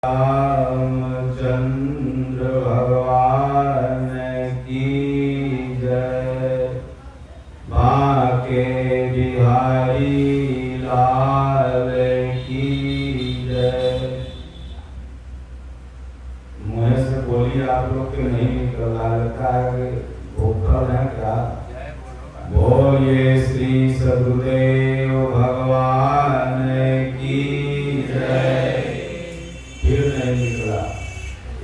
रामचंद्र भगवान की जय। बांके बिहारी लाल की जय। मुँह से बोलिए आप लोग के नहीं निकल लगता है भूखल है क्या? बोलिए श्री सदगुरुदेव भगवान की जय। फिर नहीं निकला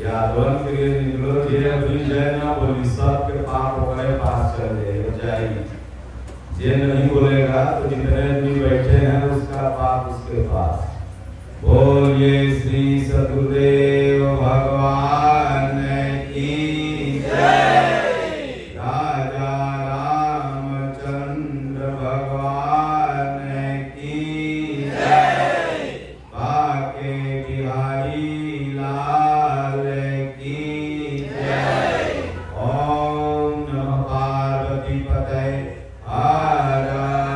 या आंदोलन के लिए निकलो जे अभी जय ना बोली सबके पाप हमारे पास चले जाएगी। जे नहीं बोलेगा तो जितने भी बैठे हैं उसका पाप उसके पास। बोलिए श्री सदगुरुदेव भगवान की जय। राजा रामचंद्र भगवान की जय। बांके बिहारी लाल की जय। ओम नमः पार्वती पतये हर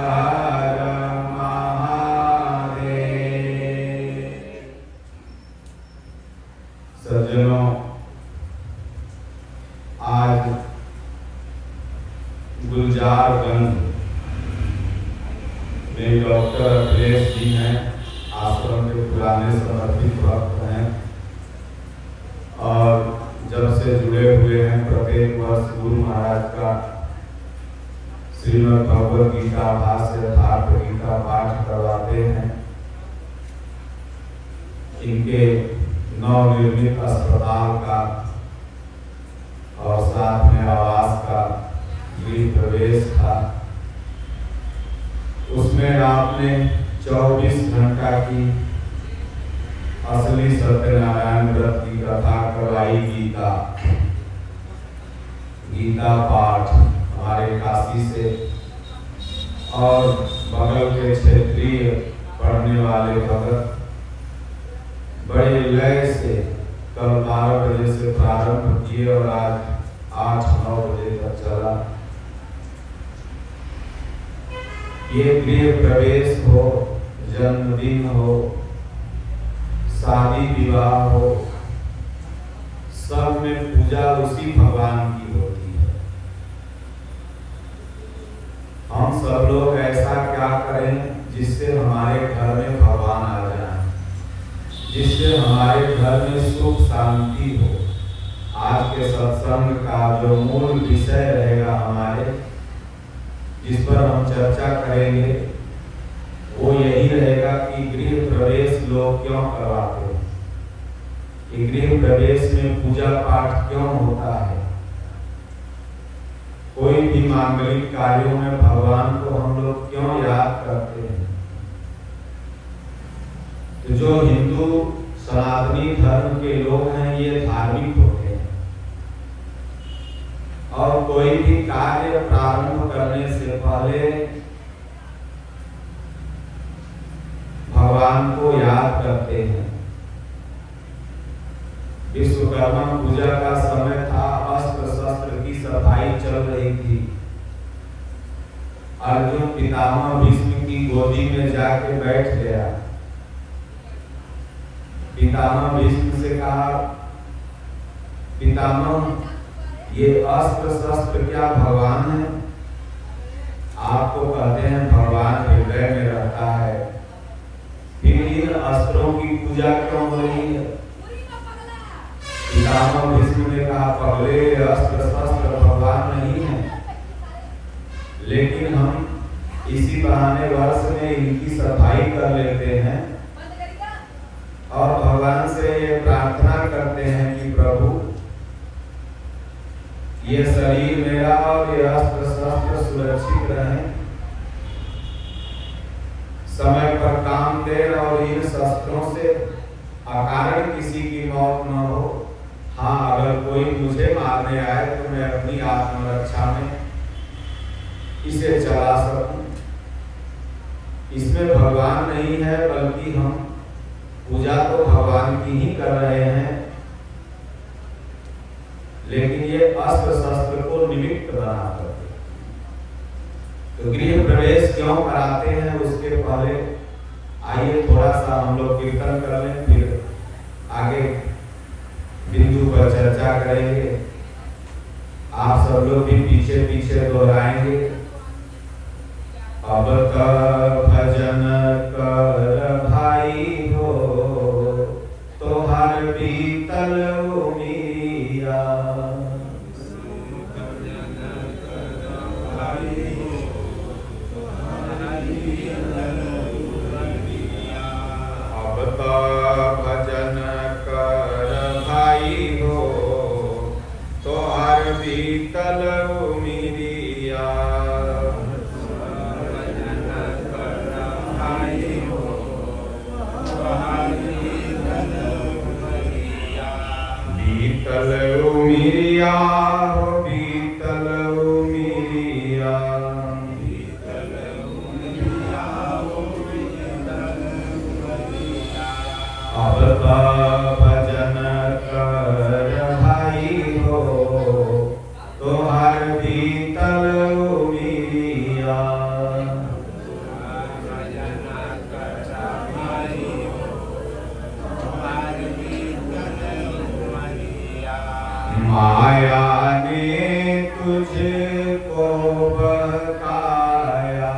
हर महादेव। सज्जनों, आज गुलजारगंज में डॉक्टर अखिलेश जी हैं, आश्रम के पुराने समर्पित भक्त हैं और जब से जुड़े हुए हैं प्रत्येक वर्ष गुरु महाराज का श्रीमद् भगवद गीता भाष्य यथार्थ गीता पाठ करवाते हैं। इनके नवनिर्मित अस्पताल का और साथ में आवास का गृह प्रवेश था। उसमें आपने 24 घंटा की असली सत्यनारायण व्रत की कथा करवाई। गीता पाठ हमारे काशी से और बगल के क्षेत्रीय पढ़ने वाले भगत बड़े लय से कल 12 बजे से प्रारंभ किए और आज 8-9 बजे तक चला। ये गृह प्रवेश हो, जन्मदिन हो, शादी विवाह हो, सब में पूजा उसी भगवान की होती है। हम सब लोग ऐसा क्या करें जिससे हमारे घर में भगवान आ जाए, जिससे हमारे घर में सुख शांति हो। आज के सत्संग का जो मूल विषय रहेगा हमारे, जिस पर हम चर्चा करेंगे, वो यही रहेगा कि गृह प्रवेश लोग क्यों करवाते हैं, गृह प्रवेश में पूजा पाठ क्यों होता है। कोई भी मांगलिक कार्यों में भगवान को हम लोग क्यों याद करते हैं। तो जो हिंदू सनातनी धर्म के लोग हैं ये धार्मिक होते हैं और कोई भी कार्य प्रारंभ करने से पहले भगवान को याद करते हैं। विश्वकर्मा पूजा का समय था, अस्त्र शस्त्र की सफाई चल रही थी। अर्जुन पितामह भीष्म की गोदी में जाके बैठ गया। पितामह भीष्म से कहा, पितामह ये अस्त्र शस्त्र क्या भगवान है? आप तो कहते हैं भगवान हृदय में रहता है, फिर इन अस्त्रों की पूजा क्यों हो रही है? पितामह भीष्म ने कहा, पगले अस्त्र शस्त्र भगवान नहीं है, लेकिन हम इसी बहाने वर्ष में इनकी सफाई कर लेते हैं और भगवान से ये प्रार्थना करते हैं कि प्रभु ये शरीर मेरा और ये अस्त्र शस्त्र सुरक्षित रहें, समय पर काम दे और इन शस्त्रों से अकारण किसी की मौत न हो। हाँ, अगर कोई मुझे मारने आए तो मैं अपनी आत्मरक्षा में इसे चला सकूं। इसमें भगवान नहीं है, बल्कि हम पूजा तो भगवान की ही कर रहे हैं, लेकिन ये अस्त्र शस्त्र को निमित्त बना करते। तो गृह प्रवेश क्यों कराते हैं उसके पहले आइए थोड़ा सा हम लोग कीर्तन कर लें, फिर आगे आगे बिंदु पर चर्चा करेंगे। आप सब लोग भी पीछे पीछे दोहराएंगे। अब तक भजन कर भाई हो, तो हर बीतल उमिया। अब तक भजन कर भाई हो, तो हर बीतल उमिया। बीतल उमिया हो, बीतल उमिया। अब तक भजन कर भाई हो, तो हर बीतल उमिया। माया ने तुझको बहकाया,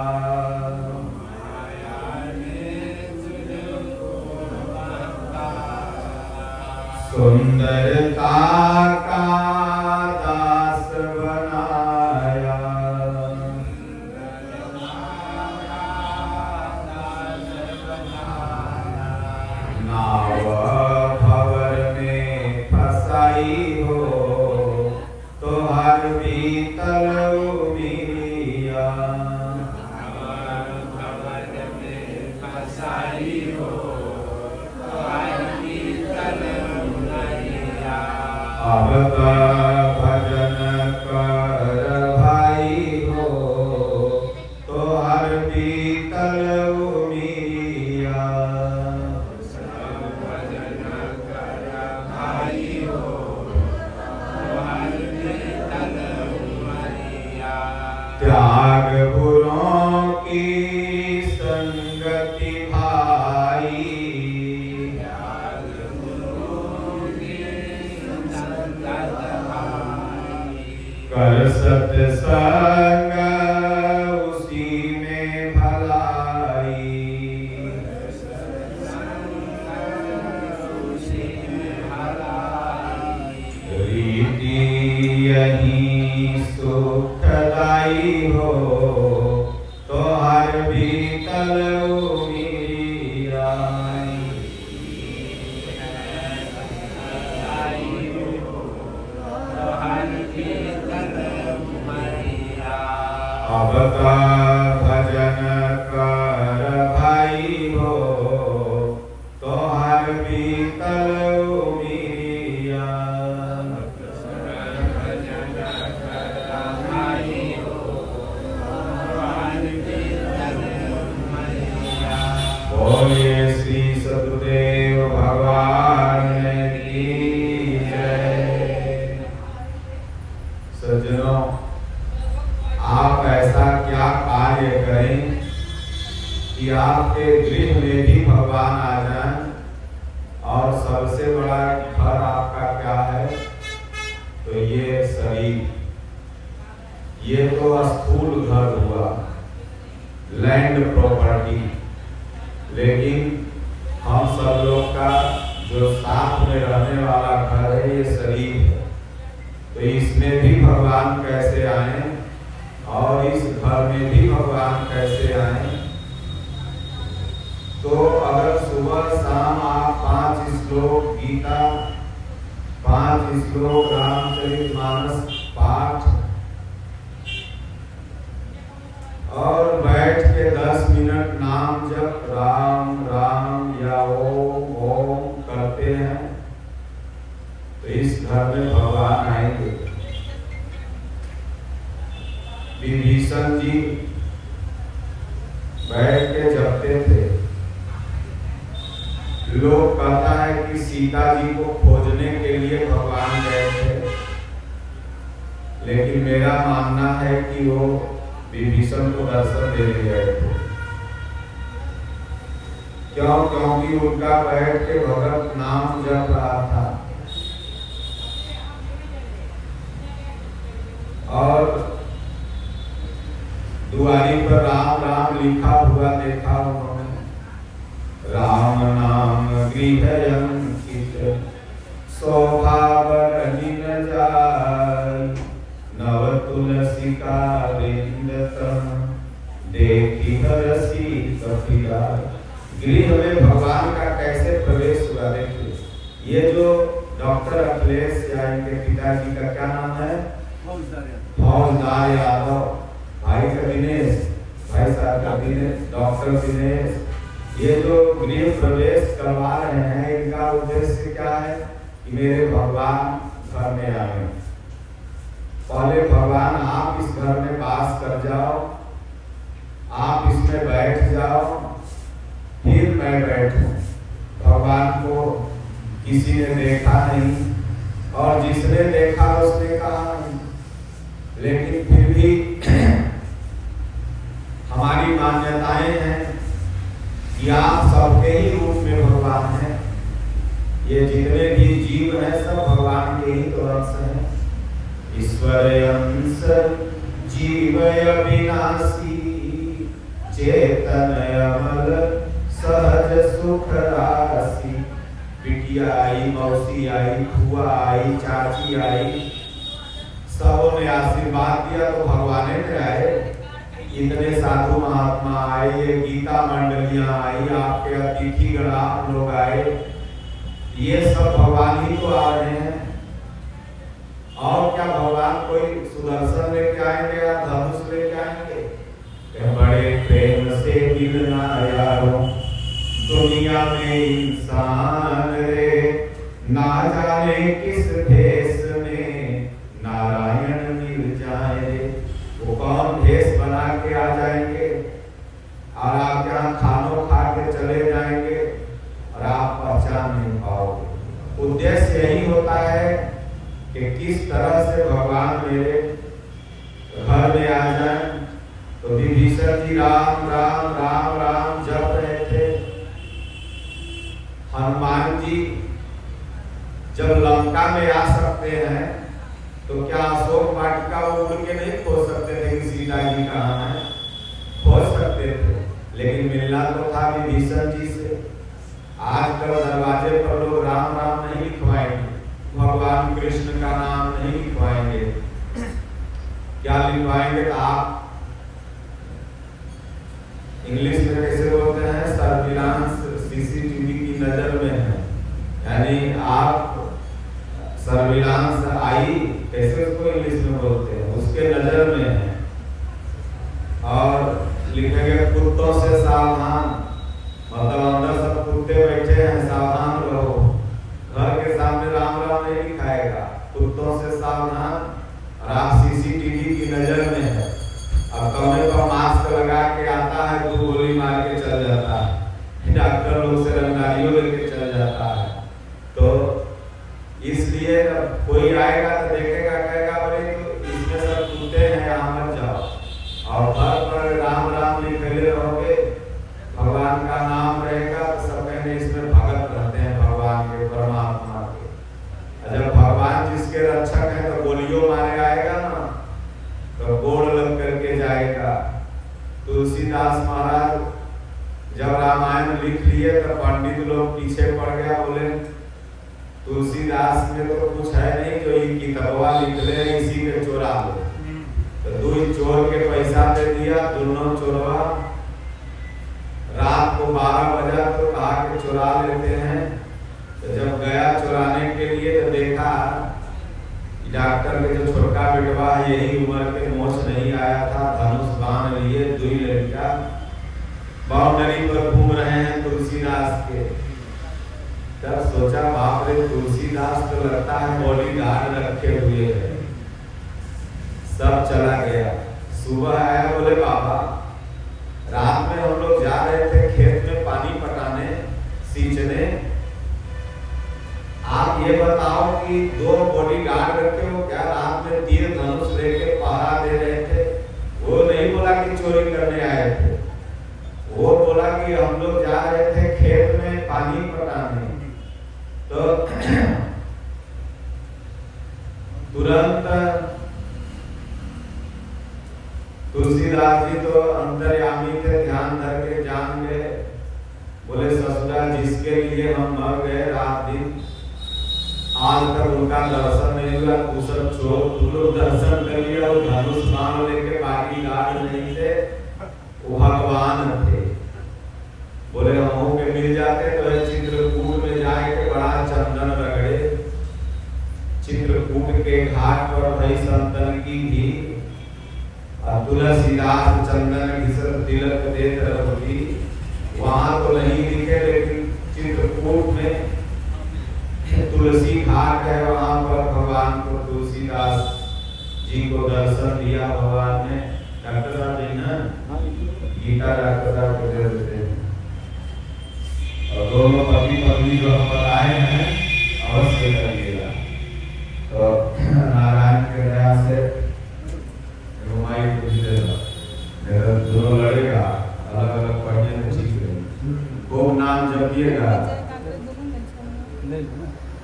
सुंदरता का दास बनाया। नाव भंवर में फसाई हो, तो हर बीतल उमिया। अब तक भजन कर भाई हो, तो हर बीतल उमिया। त्याग बुरों की संगति भाई, कर सत्संग उसी में भलाई। रीति यही सुखदाई हो, तो हर बीतल उमिया। अब तक भजन कर भाई हो, तो हर बीतल उमिया। बोलिए श्री सदगुरुदेव भगवान की जय। सज्जनों, आप ऐसा क्या कार्य करें कि आपके गृह में भी भगवान आ जाएं। और सबसे बड़ा घर आपका क्या है? तो ये शरीर। ये तो स्थूल घर हुआ, लैंड प्रॉपर्टी। लेकिन हम सब लोग का जो साथ में रहने वाला घर है, ये शरीर है। तो इसमें भी भगवान कैसे आए और इस घर में भी भगवान कैसे आए? तो अगर सुबह शाम आप 5 श्लोक गीता, 5 श्लोक रामचरितमानस पाठ और बैठ के 10 मिनट नाम जप राम राम या ओम ओम करते हैं, तो इस घर में भगवान आएंगे। विभीषण जी बैठ के जपते थे। लोग कहता है कि सीता जी को खोजने के लिए भगवान गए थे, लेकिन मेरा मानना है कि वो विभीषण को दर्शन देने गए थे। क्यों? क्योंकि उनका बैठ के भगत नाम जप रहा था। और दुआरी पर राम राम लिखा हुआ देखा उन्होंने। राम नाम गृह अंकित शोभा बरहि न जाय, नव तुलसी का देखी हरसी कपिराय। गृह में भगवान का कैसे प्रवेश हुआ देखिए। ये जो डॉक्टर अखिलेश या इनके पिताजी का क्या नाम है? फौजदार यादव, भाई का दिनेश, भाई साहब का दिनेश, डॉक्टर दिनेश, ये जो गृह प्रवेश करवा रहे हैं, इनका उद्देश्य क्या है कि मेरे भगवान घर में आए। पहले भगवान आप इस घर में वास कर जाओ, आप इसमें बैठ जाओ, फिर मैं बैठूं। भगवान को किसी ने देखा नहीं, और जिसने देखा उसने कहा नहीं। लेकिन फिर भी हमारी मान्यताएं हैं कि आप सबके ही रूप में भगवान हैं। ये जितने भी जीव हैं सब भगवान के ही तो अंश हैं। ईश्वर अंश जीवय विनाशी, चेतन अमल सहज सुख राशि। बिटिया आई, मौसी आई, फुआ आई, चाची आई, सबों ने आशीर्वाद दिया तो भगवान ने आए। इतने साधु महात्मा आए, ये गीता मंडलियां आई, आपके अतिथि गण आप लोग आए, ये सब भगवान ही तो आ रहे हैं। और क्या भगवान कोई सुदर्शन लेके आएंगे या धनुष लेके आएंगे? बड़े प्रेम से मिलना यारो, दुनिया में इंसान रे, ना जाने किस भेष में नारायण मिल जाए रे। वो कौन भेष बना के आ जाएंगे और आप यहाँ खानों खा के चले जाएंगे और आप पहचान नहीं पाओगे। उद्देश्य यही होता है कि किस तरह से भगवान मेरे घर में आ जाए। तो विभीषण जी राम राम राम राम जप रहे थे। हनुमान जी जब लंका में आ सकते हैं तो क्या अशोक वाटिका वो उड़ के नहीं खोज सकते थे कि सीता जी कहाँ है? खोज सकते थे, लेकिन मिलना तो था विभीषण जी से। आजकल दरवाजे पर लोग राम राम नहीं लिखवाएंगे, भगवान कृष्ण का नाम नहीं लिखवाएंगे। क्या लिखवाएंगे? तो आप इंग्लिश में कैसे बोलते हैं? सर्विलांस सीसीटीवी की नजर में है, यानी आप सर्विलांस आई, कैसे उसको इंग्लिश में बोलते हैं, उसके नजर में है। और लिखेंगे कुत्तों से सावधान, मतलब अंदर सब कुत्ते बैठे हैं, सावधान रहो। घर के सामने राम राम नहीं लिखाएगा, कुत्तों से सावधान, और आप सीसीटीवी की नजर में है। अब कमरे पर मास्क लगा के आता है, 2 गोली मार के चल जाता है, डॉक्टर लोग से रंगारियों लेके चल जाता है। तो इसलिए कोई आएगा तो देखेगा, कहेगा बोले तो इसमें सब कुत्ते हैं, यहाँ मत जाओ। और घर पर राम राम लिखे रहोगे, भगवान का नाम रहेगा, तो सब कहने इसमें भगत रहते हैं भगवान के, परमात्मा के। जब भगवान जिसके रक्षक हैं तो गोलियों मारे आएगा ना, तो गोड़ लग करके जाएगा। तुलसीदास महाराज जब रामायण लिख लिए तो पंडित लोग पीछे पड़ गया, बोले तुलसीदास में तो कुछ है नहीं जो ये किताबवा लिख ले, इसी पे चोरा लो। तो 2 चोर के पैसा दे दिया, दोनों चोरवा रात को 12 बजा तो कहा कि चुरा लेते हैं। तो जब गया चुराने के लिए तो देखा डॉक्टर के जो छोटा बेटवा यही उम्र के, मोछ नहीं आया था, धनुष बांध लिए, 2 लड़का बाउंड्री पर घूम रहे हैं तुलसीदास के। तब सोचा बाप रे, तुलसीदास तो लगता है बॉडीगार्ड रखे हुए हैं। सब चला गया। सुबह आया, बोले बाबा रात में हम लोग जा रहे थे खेत में पानी पटाने, सींचने, आप ये बताओ कि 2 बॉडीगार्ड रखे हो क्या? रात में तीर धनुष लेके पहरा दे रहे थे। वो नहीं बोला कि चोरी करने आए थे, वो बोला कि हम लोग जा रहे थे खेत तुरंत तुलसीदास जी तो अंतर्यामी थे, ध्यान धर के जान गए, बोले ससुरा जिसके लिए हम मर गए रात दिन, आज तक उनका दर्शन नहीं हुआ, कुशल चोर तुम लोग दर्शन कर लिया, और धनुष बाण लेके बाकी गार्ड नहीं थे, वो भगवान थे। बोले हम के मिल जाते तो चित्रकूट में जाके बड़ा चंदन रगड़े, चित्रकूट के घाट पर भई संतन की भी तुलसीदास चंदन घिसर तिलक देत रघुपति, वहां तो नहीं दिखे, लेकिन चित्रकूट में तुलसी घाट है, वहां पर भगवान को तुलसीदास जी को दर्शन दिया भगवान ने। डॉक्टर साहब जी ना गीता डॉक्टर साहब को दे देते हैं, और दोनों पति पत्नी जो हम बताए हैं अवश्य करिएगा। तो नारायण के दया से रुमाई कुछ देगा, मेरा दोनों लड़ेगा अलग अलग पढ़ने में ठीक रहेगी, खूब नाम जपिएगा,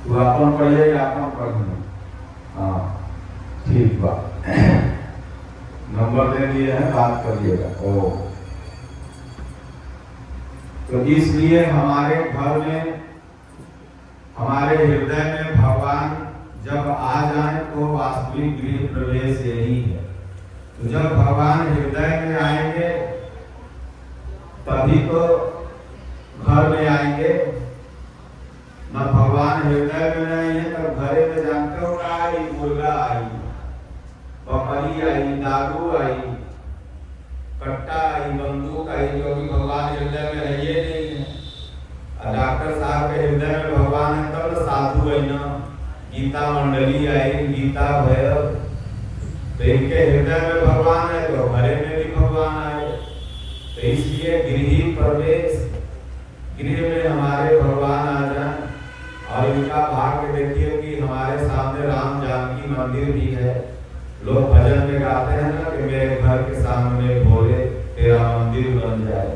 तो अपन पढ़िएगा अपन पढ़ना। हाँ ठीक बात, नंबर दे दिए हैं, बात करिएगा। ओ तो इसलिए हमारे घर में, हमारे हृदय में भगवान जब आ जाए तो वास्तविक गृह प्रवेश यही है। तो जब भगवान हृदय में आएंगे तभी तो घर में आएंगे, न भगवान हृदय में नहीं है तब घरे में जानते हो क्या आई, मुर्गा आई, बकरी आई, दारू आई, कट्टा आई, बंदूक आई, जो भी भगवान हृदय में है ये नहीं है। डॉक्टर साहब के हृदय में भगवान है तब साधु है ना, गीता मंडली आई, गीता भैरव, तो इनके हृदय में भगवान है तो घरे में भी भगवान आए। तो इसलिए गृह प्रवेश, गृह में हमारे भगवान आ जाए। और इनका भाग्य देखिए कि हमारे सामने राम जानकी मंदिर भी है। लोग भजन में गाते हैं ना कि मेरे घर के सामने भोले तेरा मंदिर बन जाए,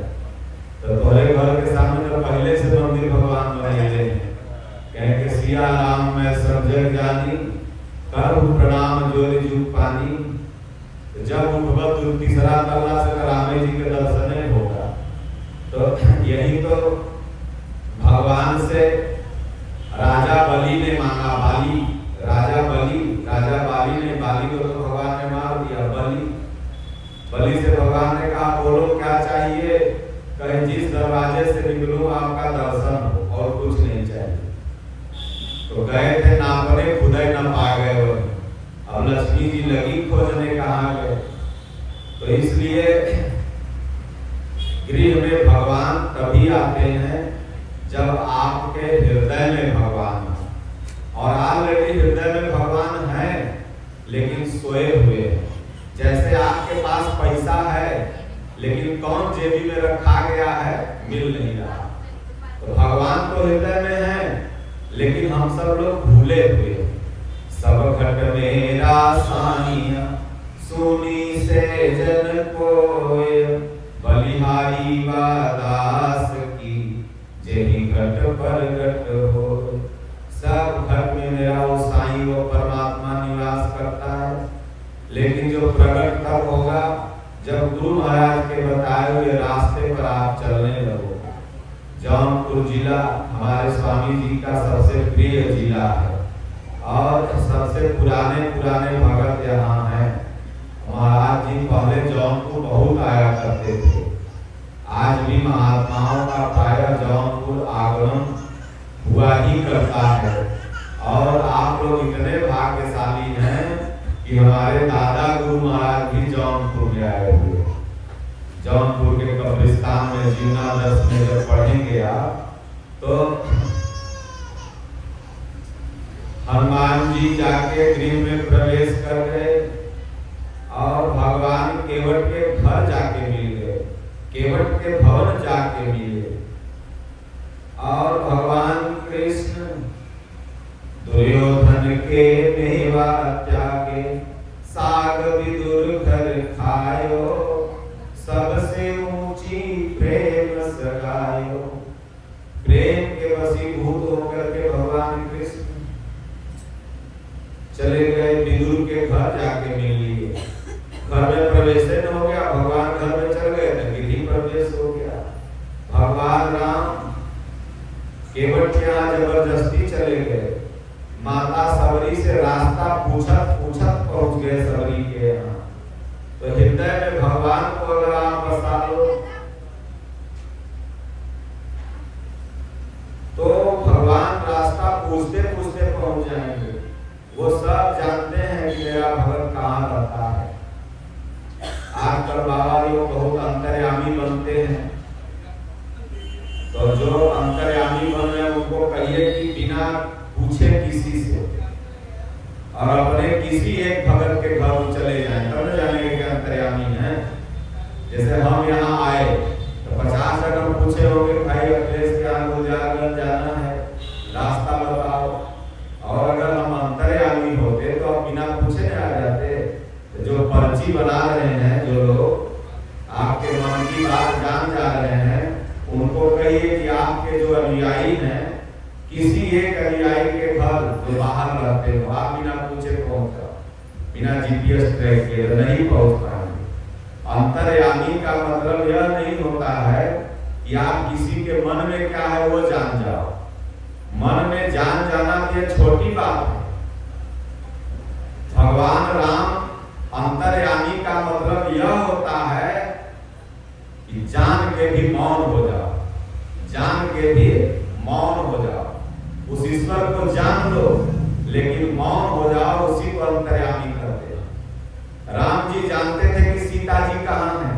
तो भोले घर के सामने तो पहले से मंदिर भगवान बने हैं, कहें कि सिया राम मैं सब जग जानी, करहु प्रणाम जोरि जुग पानी। जब उठबत तीसरा तल्ला से रामे जी के दर्शन होगा। तो यही तो भगवान से राजा बलि ने मांगा, राजा बाली ने, बाली को तो भगवान ने मार दिया। बलि से भगवान ने कहा बोलो क्या चाहिए, कहे जिस दरवाजे से निकलूं आपका दर्शन हो, और कुछ नहीं चाहिए। तो गए थे नापने, खुदा न पा गए वो, अब लक्ष्मी जी लगी खोजने कहाँ गए। तो इसलिए गृह में भगवान तभी आते हैं जब आपके हृदय में भगवान है। और ऑलरेडी हृदय में भगवान है लेकिन सोए हुए हैं। जैसे आपके पास पैसा है लेकिन कौन जेबी में रखा गया है, मिल नहीं रहा। तो भगवान तो हृदय में है लेकिन हम सब लोग भूले हुए। सब घट मेरा सानिया सुनी से जन कोय, बलिहारी वा दास की जेहि घट पर घट हो। सब घट में मेरा वो साईं वो परमात्मा निवास करता है, लेकिन जो प्रकट तब होगा जब गुरु महाराज के बताए हुए रास्ते पर आप चलने लगोगे। जौनपुर जिला हमारे स्वामी जी का सबसे प्रिय जिला है और सबसे पुराने भगत यहाँ हैं। महाराज जी पहले जौनपुर बहुत आया करते थे। आज भी महात्माओं का प्रायः जौनपुर आगमन हुआ ही करता है। और आप लोग इतने भाग्यशाली हैं कि हमारे दादा गुरु महाराज भी जौनपुर में आए हुए। जौनपुर के कब्रिस्तान में जीवनादर्श में जब पढ़ेंगे आप तो हनुमान जी जाके गृह में प्रवेश कर गए और भगवान केवट के घर जाके मिल गए, केवट के भवन जाके मिले। और भगवान कृष्ण दुर्योधन के मेवा त्यागे, साग विदुर घर खायो, सबसे ऊंची प्रेम सगायो। प्रेम के वशीभूत होकर के भगवान कृष्ण चले गए विदुर के घर, जाके मिल लिए। घर में प्रवेश न हो गया, भगवान घर में चल गए तो गिरी प्रवेश हो गया। भगवान राम केवट के यहाँ जबरदस्ती चले गए। माता सबरी से रास्ता पूछत पूछत पहुंच गए सबरी के यहाँ। तो हृदय में भगवान को अगर आप बसा लो तो भगवान रास्ता पूछते पूछते पहुंच जाएंगे। वो सब जानते हैं कि मेरा भगत कहाँ रहता है। आजकल बाबा लोग बहुत अंतर्यामी बनते हैं, तो जो अंतर्यामी बन रहे हैं उनको कहिए कि बिना पूछे किसी से और अपने किसी एक भगत के घर चले जाएं, तब न जानेंगे कि अंतर्यामी है। जैसे हम यहाँ आए तो 50 जगह पूछे होंगे, भाई अखिलेश के यहाँ गुलजारगंज जाना है, रास्ता बताओ। और अगर हम अंतर्यामी होते तो अब बिना पूछे आ जाते। तो जो पर्ची बना रहे हैं, जो लोग आपके मन की बात जान जा रहे हैं, उनको कहिए कि आपके जो अनुयायी हैं किसी एक अनुयायी के घर जो बाहर रहते हो, आप बिना पूछे पहुंच जाओ, बिना जीपीएस ट्रैक किए नहीं पहुंच पाएंगे। अंतर्यामी का मतलब यह नहीं होता है कि आप किसी के मन में क्या है वो जान जाओ। मन में जान जाना ये छोटी बात है। भगवान राम अंतर्यामी का मतलब यह होता है कि जान के भी मौन हो जाओ, जान के भी मौन हो जाओ। उस ईश्वर को जान लो लेकिन मौन हो जाओ, उसी को अंतर्यामी करते हैं। राम जी जानते थे कि सीता जी कहाँ है,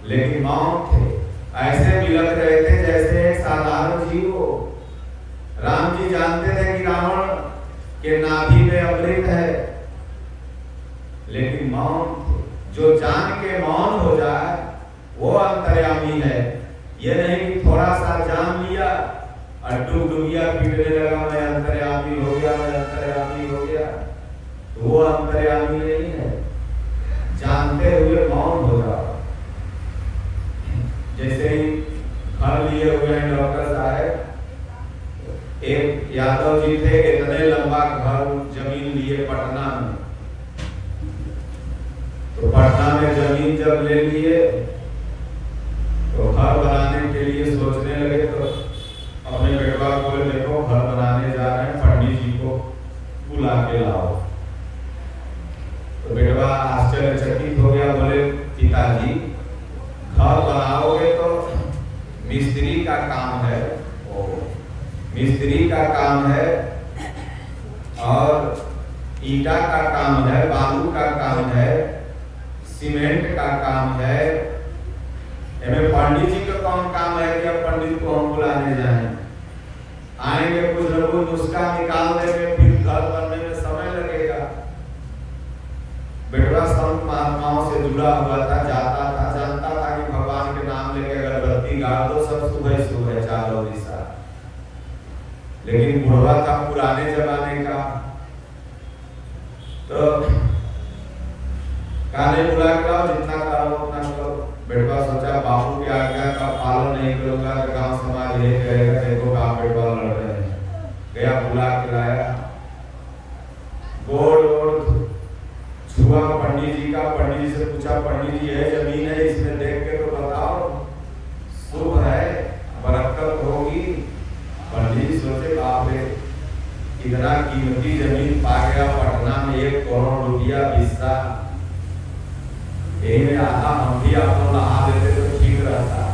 लेकिन मौन थे, ऐसे बिलख रहे थे जैसे एक साधारण जीव हो। राम जी जानते थे कि रावण के नाभि में अमृत है, लेकिन मौन थे। जो जान के मौन हो जाए वो अंतर्यामी है। ये नहीं कि थोड़ा सा जान लिया और डुबडुबिया पीटने लगा, मैं अंतर्यामी हो गया, मैं अंतर्यामी हो गया, तो वो अंतर्यामी नहीं है। जानते हुए मौन हो जाओ। जैसे ही घर लिए हुए हैं डॉक्टर साहब, एक यादव जी थे, इतने लंबा घर जमीन लिए पटना में। तो पटना में जमीन जब ले लिए तो घर बनाने के लिए सोचने लगे। तो अपने बेटवा को बोले, देखो घर बनाने जा रहे हैं, पंडित जी को बुला के लाओ। तो बेटवा आश्चर्यचकित हो गया, बोले पिताजी घर बनाओगे तो मिस्त्री का काम है, मिस्त्री का काम है और ईटा का काम है, बालू का काम है, सीमेंट का काम है। हमें पंडित जी का कौन काम है कि अब पंडित को हम बुलाने जाएं? आएंगे कुछ न कुछ नुस्खा निकाल देंगे, फिर घर बनने में समय लगेगा। बेटवा संत महात्माओं से जुड़ा हुआ था, जाता था, जानता था कि भगवान के नाम लेके अगरबत्ती गाड़ दो, सब सुबह सुबह चारों दिशा। लेकिन बुढ़वा था पुराने जमाने का, तो काने बुला के लाओ, जितना करो उतना करो। बेटवा सोचा बापू की आज्ञा का पालन नहीं करूंगा तो गांव समाज यही कहेगा, देखो बाप बेटवा लड़ रहे हैं। गया बुला के लाया, गोड़ छुआ पंडित जी का। पंडित जी से पूछा, पंडित जी ये जमीन है, इसमें देख के तो बताओ शुभ है, बरकत होगी। पंडित जी सोचे बाप रे इतना कीमती जमीन पा गया, पटना में 1 करोड़ रुपया हिस्सा, यही में आधा हम भी आपको लहा देते तो ठीक रहता।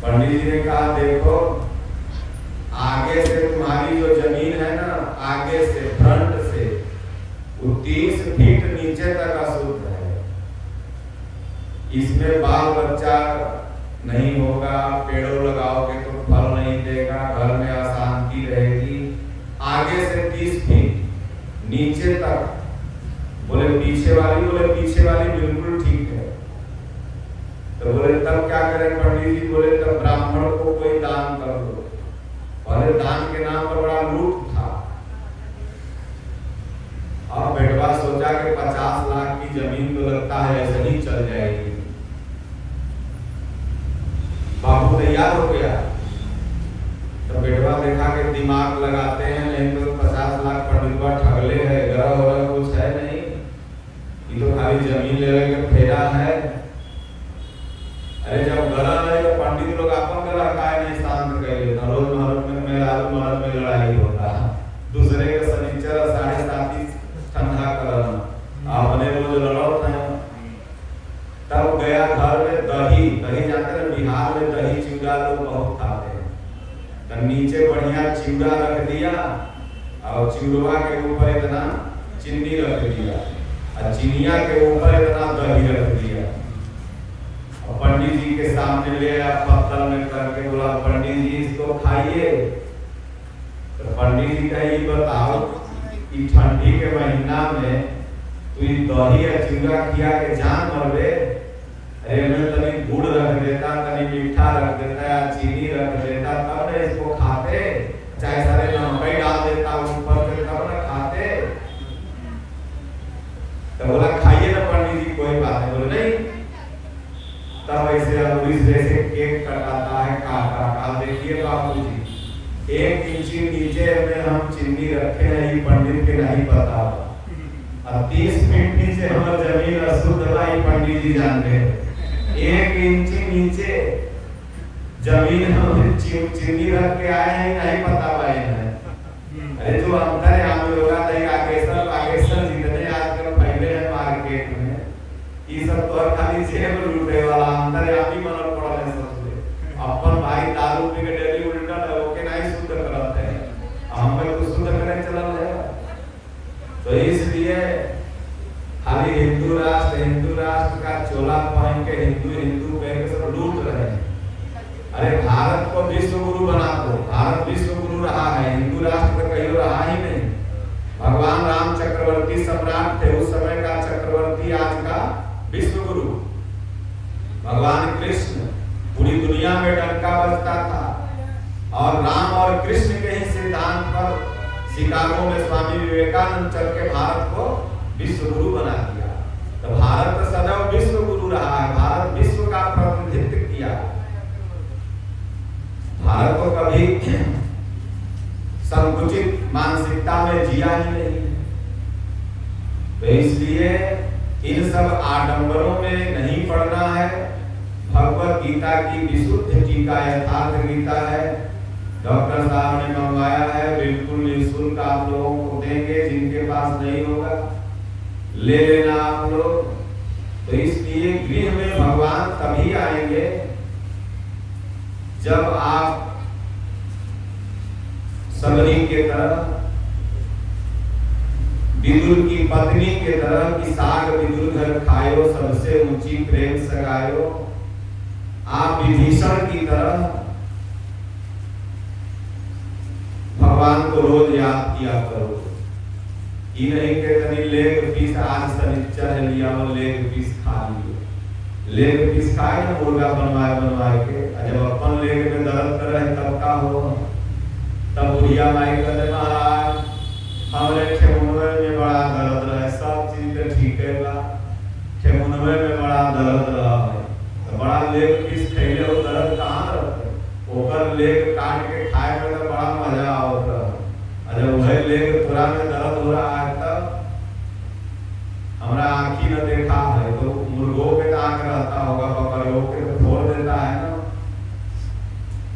पंडित जी ने कहा, देखो आगे से तुम्हारी जो जमीन है ना, आगे से फ्रंट से 30 फीट नीचे तक अशुद्ध है, इसमें बाल बच्चा नहीं होगा, पेड़ों लगाओगे तो फल नहीं देगा, घर में अशांति रहेगी। आगे से 30 फीट नीचे तक। बोले पीछे वाली? बोले पीछे वाली बिल्कुल ठीक है। तो बोले तब क्या करें पंडित जी? बोले तब ब्राह्मण को कोई दान कर दो। पहले दान के नाम पर बड़ा लूट था। अब बेटवा सोचा कि 50 लाख की जमीन तो लगता है ऐसे ही चल जाएगी। बाबू तैयार हो गया। तो बेटवा देखा कि दिमाग लगाते हैं, नहीं तो 50 लाख चिवड़ा रख दिया और चिवड़वा के ऊपर इतना चीनी रख दिया और चिनिया के ऊपर इतना दही रख दिया और पंडित जी के सामने ले आया पत्तल में करके बोला पंडित जी इसको खाइए। तो पंडित जी का ये बताओ कि ठंडी के महीना में तू दही या चिवड़ा खिया के जान मरबे, अरे मैं तनी गुड़ रख देता, तनी मीठा रख देता या चीनी रख देता तब न इसको खाते, चाहे सारे नमक डाल देता ऊपर से तब न खाते। तो बोला खाइए ना पंडित जी कोई बात नहीं। बोले नहीं। तब ऐसे अंगुली से केक कटाता है काट देखिए बाबू जी 1 इंची नीचे में हम चीनी रखे हैं ये पंडित के नहीं पता और 30 फीट नीचे हमारी जमीन अशुद्ध है पंडित जी जानते हैं। 1 इंची नीचे जमीन हम चीनी रख के आए हैं नहीं पता पाए हैं। अरे जो अंतर है हम लोग आगेसर जितने आजकल फैले हैं मार्केट में ये सब तो खाली जेब लूटे वाला अंतर है अभी मनल पड़ा है सबसे। अपन भाई दारू पी के डेली उल्टा ओके नहीं शुद्ध करते हैं हमें कुछ शुद्ध करने चलल है। तो इसलिए खाली हिंदू राष्ट्र का चोला पहन के हिंदू कह के सब लूट रहे हैं। अरे भारत को विश्व गुरु बना दो, भारत विश्व गुरु रहा है, हिंदू राष्ट्र तो कहीं रहा ही नहीं। भगवान राम चक्रवर्ती सम्राट थे उस समय का चक्रवर्ती आज का विश्व गुरु। भगवान कृष्ण पूरी दुनिया में डंका बजता था और राम और कृष्ण के ही सिद्धांत पर शिकागो में स्वामी विवेकानंद चल के भारत को विश्व गुरु बना दिया। तो भारत सदैव विश्व गुरु रहा है, भारत विश्व का प्रतिनिधित्व किया। भारत को कभी संकुचित मानसिकता में जिया ही नहीं। तो इसलिए इन सब आडंबरों में नहीं पड़ना है। भगवत गीता की विशुद्ध टीका यथार्थ गीता है, डॉक्टर साहब ने मंगवाया है, बिल्कुल निःशुल्क आप लोगों को देंगे। जिनके पास नहीं होगा ले लेना आप लोग। तो इसलिए गृह में भगवान तभी आएंगे जब आप सबरी के तरह विदुर की पत्नी के तरह की साग विदुर घर खायो सबसे ऊंची प्रेम सगायो। आप विभीषण की तरह भगवान को रोज याद किया करो। ये नहीं कि तनी लेग पीस आज शनिचर है लिया और लेग पीस खा लियो। लेग पीस खाए ना मुर्गा बनवाए के जब अपन लेग में दर्द कर रहे तब का हो तब बुढ़िया माई कहते महाराज हमारे ठेमुनवे में बड़ा दर्द रहे, सब चीज पे ठीक है बा, ठेमुनवे में बड़ा दर्द रहा है तो बड़ा लेग पीस खैले हो दर्द कहाँ रहते ओकर लेग काट के खाए में तो बड़ा मजा आवत रहा। जब वही लेग थोड़ा में दर्द हो रहा है तब हमारा आँखी न देखा है तो मुर्गों के आँख रहता होगा, बकरियों के तो फोड़ देता है ना।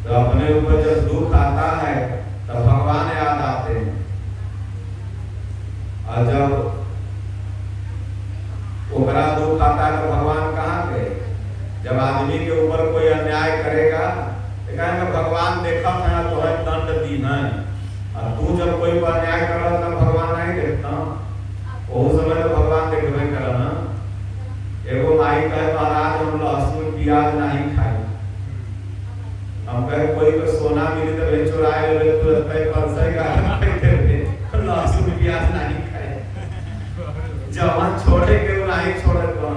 तो अपने ऊपर जब दुख आता है तब भगवान याद आते हैं। और जब ओकरा दुख आता है तो भगवान कहाँ गए? जब आदमी के ऊपर कोई अन्याय करेगा तो कहेंगे भगवान देखा था तो है दंड दी नहीं। और तू जब कोई पर अन्याय कर रहा तब भगवान नहीं देखता, वो समय तो भगवान देखबे कर ना। एगो माई कहे महाराज हम लहसुन प्याज नहीं खाई। हम कहे कोई को सोना मिली तो वे चुराए ले तुरंत पे परसे का लहसुन प्याज नहीं खाए। जवान छोड़े के नहीं छोड़े तो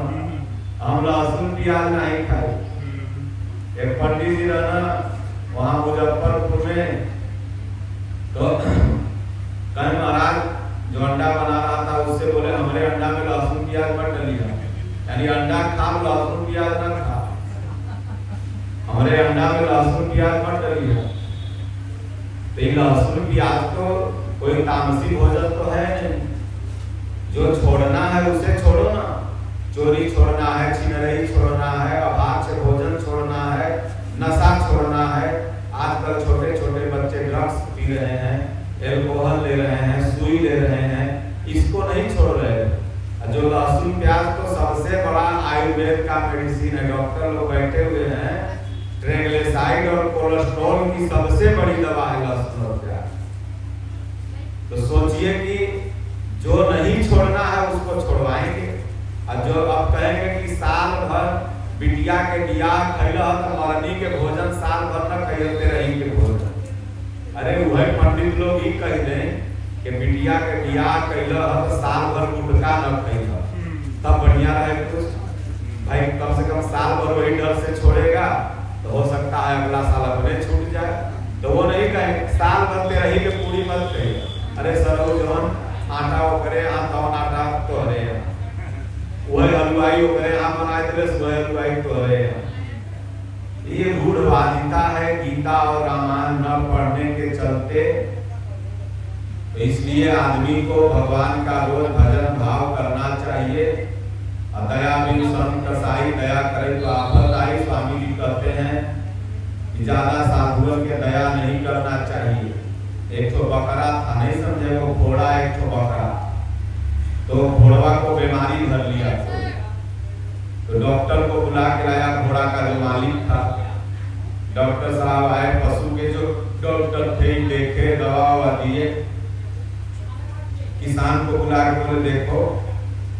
हम लहसुन प्याज नहीं खाए। एक पंडित जी रहना वहाँ मुजफ्फरपुर में तो कहीं महाराज जो अंडा बना रहा था उससे बोले हमारे अंडा में लहसुन प्याज मत डालिए, यानी अंडा खा लहसुन प्याज ना खा, हमारे अंडा में लहसुन प्याज मत डालिए। तो लहसुन प्याज तो कोई तामसी भोजन तो है नहीं, जो छोड़ना है उसे छोड़ो ना। चोरी छोड़ना है, छिनरई छोड़ना है, अभाज्य भोजन छोड़ना है, नशा छोड़ना है। आजकल छोटे छोटे बच्चे ड्रग्स पी रहे हैं, एल्कोहल ले रहे हैं, सुई ले रहे हैं, इसको नहीं छोड़ रहे। जो लहसुन प्याज तो सबसे बड़ा आयुर्वेद का मेडिसिन है। डॉक्टर लोग बैठे हुए हैं, ट्राइग्लिसराइड और कोलेस्ट्रॉल की सबसे बड़ी दवा है लहसुन और प्याज। तो सोचिए कि जो नहीं छोड़ना है उसको छोड़वाएंगे, और जो अब कहेंगे कि साल भर बिटिया के बियाह खैल तो मरनी के भोजन साल भर न खैलते रही के भोजन। अरे वही पंडित लोग ही कह दें कि बिटिया के बियाह कैल तो साल भर गुटका न खैल तब बढ़िया रहे कुछ। भाई कम से कम साल भर वही डर से छोड़ेगा तो हो सकता है अगला साल अपने छूट जाए। तो वो नहीं कहे साल भर ते रही के पूरी मत कही। अरे सर वो जौन आटा वो करे तौन आटा तो अरे वही हलवाई वो करे बनाए वही हलवाई तो अरे। ये रूढ़वादिता है गीता और रामायण न पढ़ने के चलते। तो इसलिए आदमी को भगवान का रोज भजन भाव करना चाहिए। दया बिन संत कसाई, दया करे तो आफत आई। स्वामी जी कहते हैं कि ज्यादा साधुओं के दया नहीं करना चाहिए। एक तो बकरा था, नहीं समझे, वो घोड़ा एक तो बकरा, तो घोड़वा को बीमारी धर लिया। तो डॉक्टर को बुला के लाया, घोड़ा का जो मालिक था। डॉक्टर साहब आए, पशु के जो डॉक्टर थे देखे, दवा दिए। किसान को बुला के बोले देखो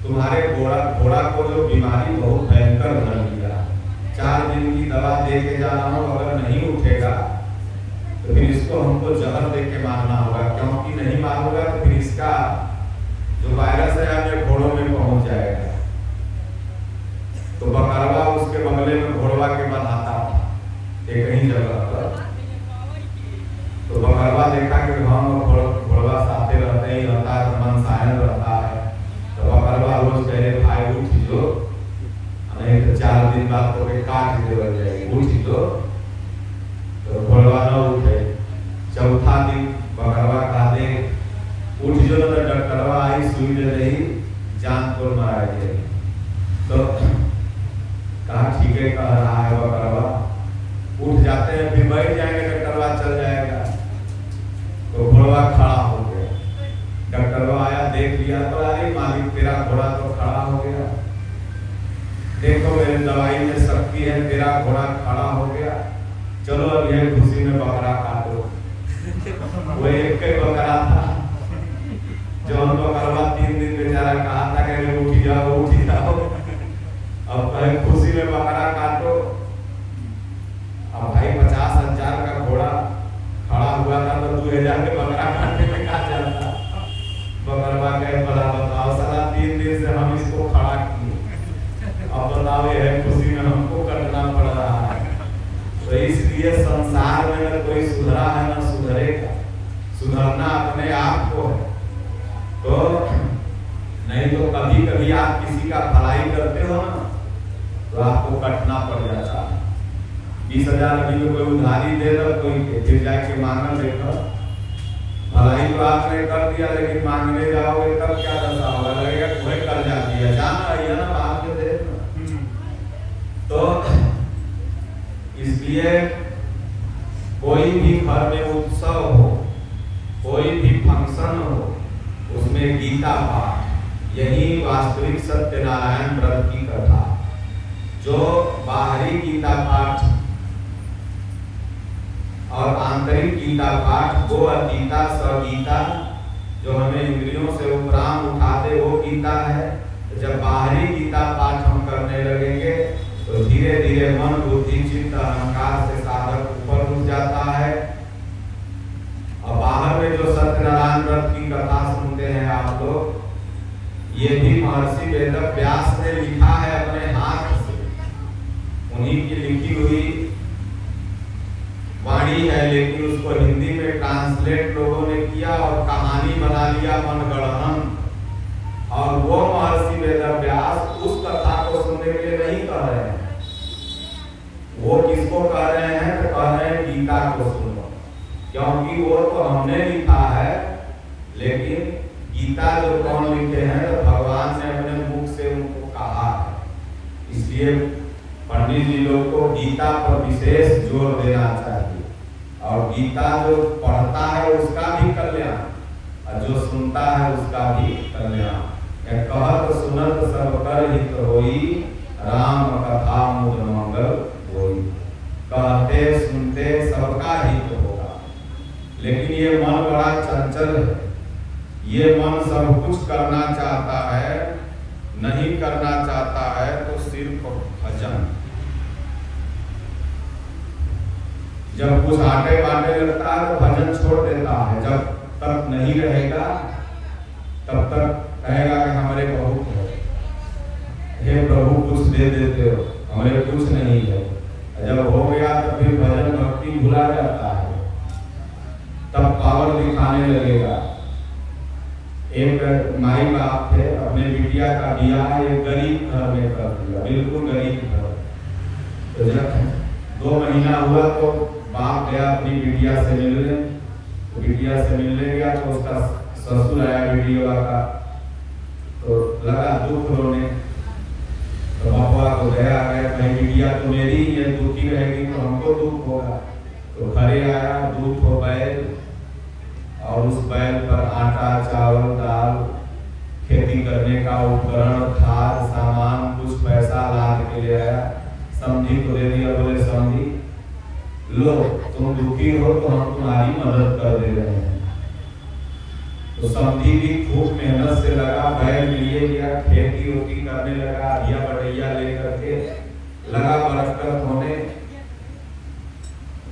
तुम्हारे घोड़ा को जो बीमारी बहुत भयंकर धर लिया, 4 दिन की दवा दे के जाना हो, अगर नहीं उठेगा तो फिर इसको हमको जहर दे के मारना होगा, क्योंकि नहीं मारूंगा तो फिर इसका जो वायरस है अपने घोड़ों में पहुंच जाएगा। तो बकरवा उसके बंगले में घोड़वा के बनाता एक ही जगह पर। तो बकरवा देखा कि हम घोड़वा साथे रहते ही रहता है, मन सायन रहता है। तो बकरवा रोज कहे भाई उठ जो, नहीं तो 4 दिन बाद तो काट दे जाएगी, उठ जो। तो घोड़वा न उठे। चौथा दिन बकरवा कहा दे उठ जो, तो डॉक्टरवा आई, सुई दे रही, जान को मारा गया। तो कहा ठीक है, कह रहा है बकरवा, उठ जाते हैं, फिर बैठ जाएंगे, डॉक्टरवा चल जाएगा। तो घोड़वा खड़ा हो गया। डॉक्टरवा आया, देख लिया, तो अरे मालिक तेरा घोड़ा तो खड़ा हो गया, देखो मेरे दवाई में शक्ति है, तेरा घोड़ा खड़ा हो गया, चलो अब यह खुशी में बकरा काटो। वो एक ही बकरा था, जो हम बकरवा 3 दिन बेचारा कहा था कि उठ जाओ उठ जाओ। अब कहे खुशी में बकरा काटो। अब भाई 50,000 का घोड़ा खड़ा हुआ था, तो 2000 के बकरा काटने में कहा जाता। बकरवा कहे बड़ा बताओ साला 3 दिन से हम इसको खड़ा किए, अब बताओ यह खुशी में हमको कटना पड़ रहा है। तो इसलिए संसार में न कोई सुधरा है न सुधरेगा, सुधरना अपने आप को है। तो नहीं तो कभी कभी आप किसी का भलाई करते हो ना, तो आपको कटना पड़ जाता है। 20,000 अभी में कोई उधारी दे दो, कोई फिर जाके मांगने देखो, भलाई तो आपने कर दिया, लेकिन मांगने जाओगे तब क्या दशा होगा, लगेगा कोई कर्जा दिया, जाना है ना बात के देश में। तो इसलिए कोई भी घर में उत्सव हो, कोई भी फंक्शन हो, उसमें गीता पाठ, यही वास्तविक सत्यनारायण व्रत की कथा। जो बाहरी गीता पाठ और आंतरिक गीता पाठ, वो गीता सगीता, जो हमें इंद्रियों से उपराम उठाते वो गीता है। तो जब बाहरी गीता पाठ हम करने लगेंगे तो धीरे धीरे मन बुद्धि चित्त अहंकार से साधक ऊपर उठ जाता है। और बाहर में जो सत्यनारायण व्रत की कथा सुनते हैं आप लोग, ये भी महर्षि वेदव्यास ने लिखा है अपने हाथ से, उन्हीं की लिखी हुई वाणी है, लेकिन उसको हिंदी में ट्रांसलेट लोगों ने किया और कहानी बना लिया मनगढ़ंत। और वो महर्षि वेदव्यास उस कथा को सुनने के लिए नहीं कह रहे हैं, वो किसको कह रहे हैं, तो कह रहे हैं गीता को सुनो, क्योंकि वो तो हमने लिखा है, लेकिन गीता जो कौन लिखे हैं, तो भगवान ने अपने मुख से उनको कहा है। इसलिए पंडित जी लोग को गीता पर विशेष जोर देना चाहिए। और गीता जो पढ़ता है उसका भी कल्याण, और जो सुनता है उसका भी कल्याण। कहत सुनत सब कर हित होई, राम कथा मुद मंगल होई। कहते सुनते सबका हित होगा, लेकिन ये मन बड़ा चंचल है, ये मन सब कुछ करना चाहता है, नहीं करना चाहता है तो सिर्फ भजन। जब कुछ आटे बाटे लगता है तो भजन छोड़ देता है, जब तक नहीं रहेगा तब तक कहेगा कि हमारे बहुत है, हे प्रभु कुछ दे देते हो, हमारे कुछ नहीं है। जब हो गया तो फिर भजन भक्ति भुला जाता है, तब पावर दिखाने लगेगा। एक माई बाप थे, अपने बिटिया का ब्याह एक गरीब घर में कर दिया, बिल्कुल गरीब घर। तो जब 2 महीना हुआ तो बाप गया अपनी बिटिया से मिलने, तो बिटिया से मिलने गया तो उसका ससुर आया बिटिया का, तो लगा दुख रोने। तो बापा को गया भाई बिटिया तो मेरी ही है, दुखी रहेगी तो हमको दुख होगा। तो घरे आया, दूध हो बैल और उस बैल पर आटा चावल दाल, खेती करने का उपकरण, खाद सामान, कुछ पैसा लाद के ले आया, समधी को दे दिया। बोले समधी लो, तुम दुखी हो तो हम तुम्हारी मदद कर दे रहे हैं। तो समधी भी खूब मेहनत से लगा, बैल लिए गया, खेती होती करने लगा, अधिया बटैया लेकर के लगा बरकत होने।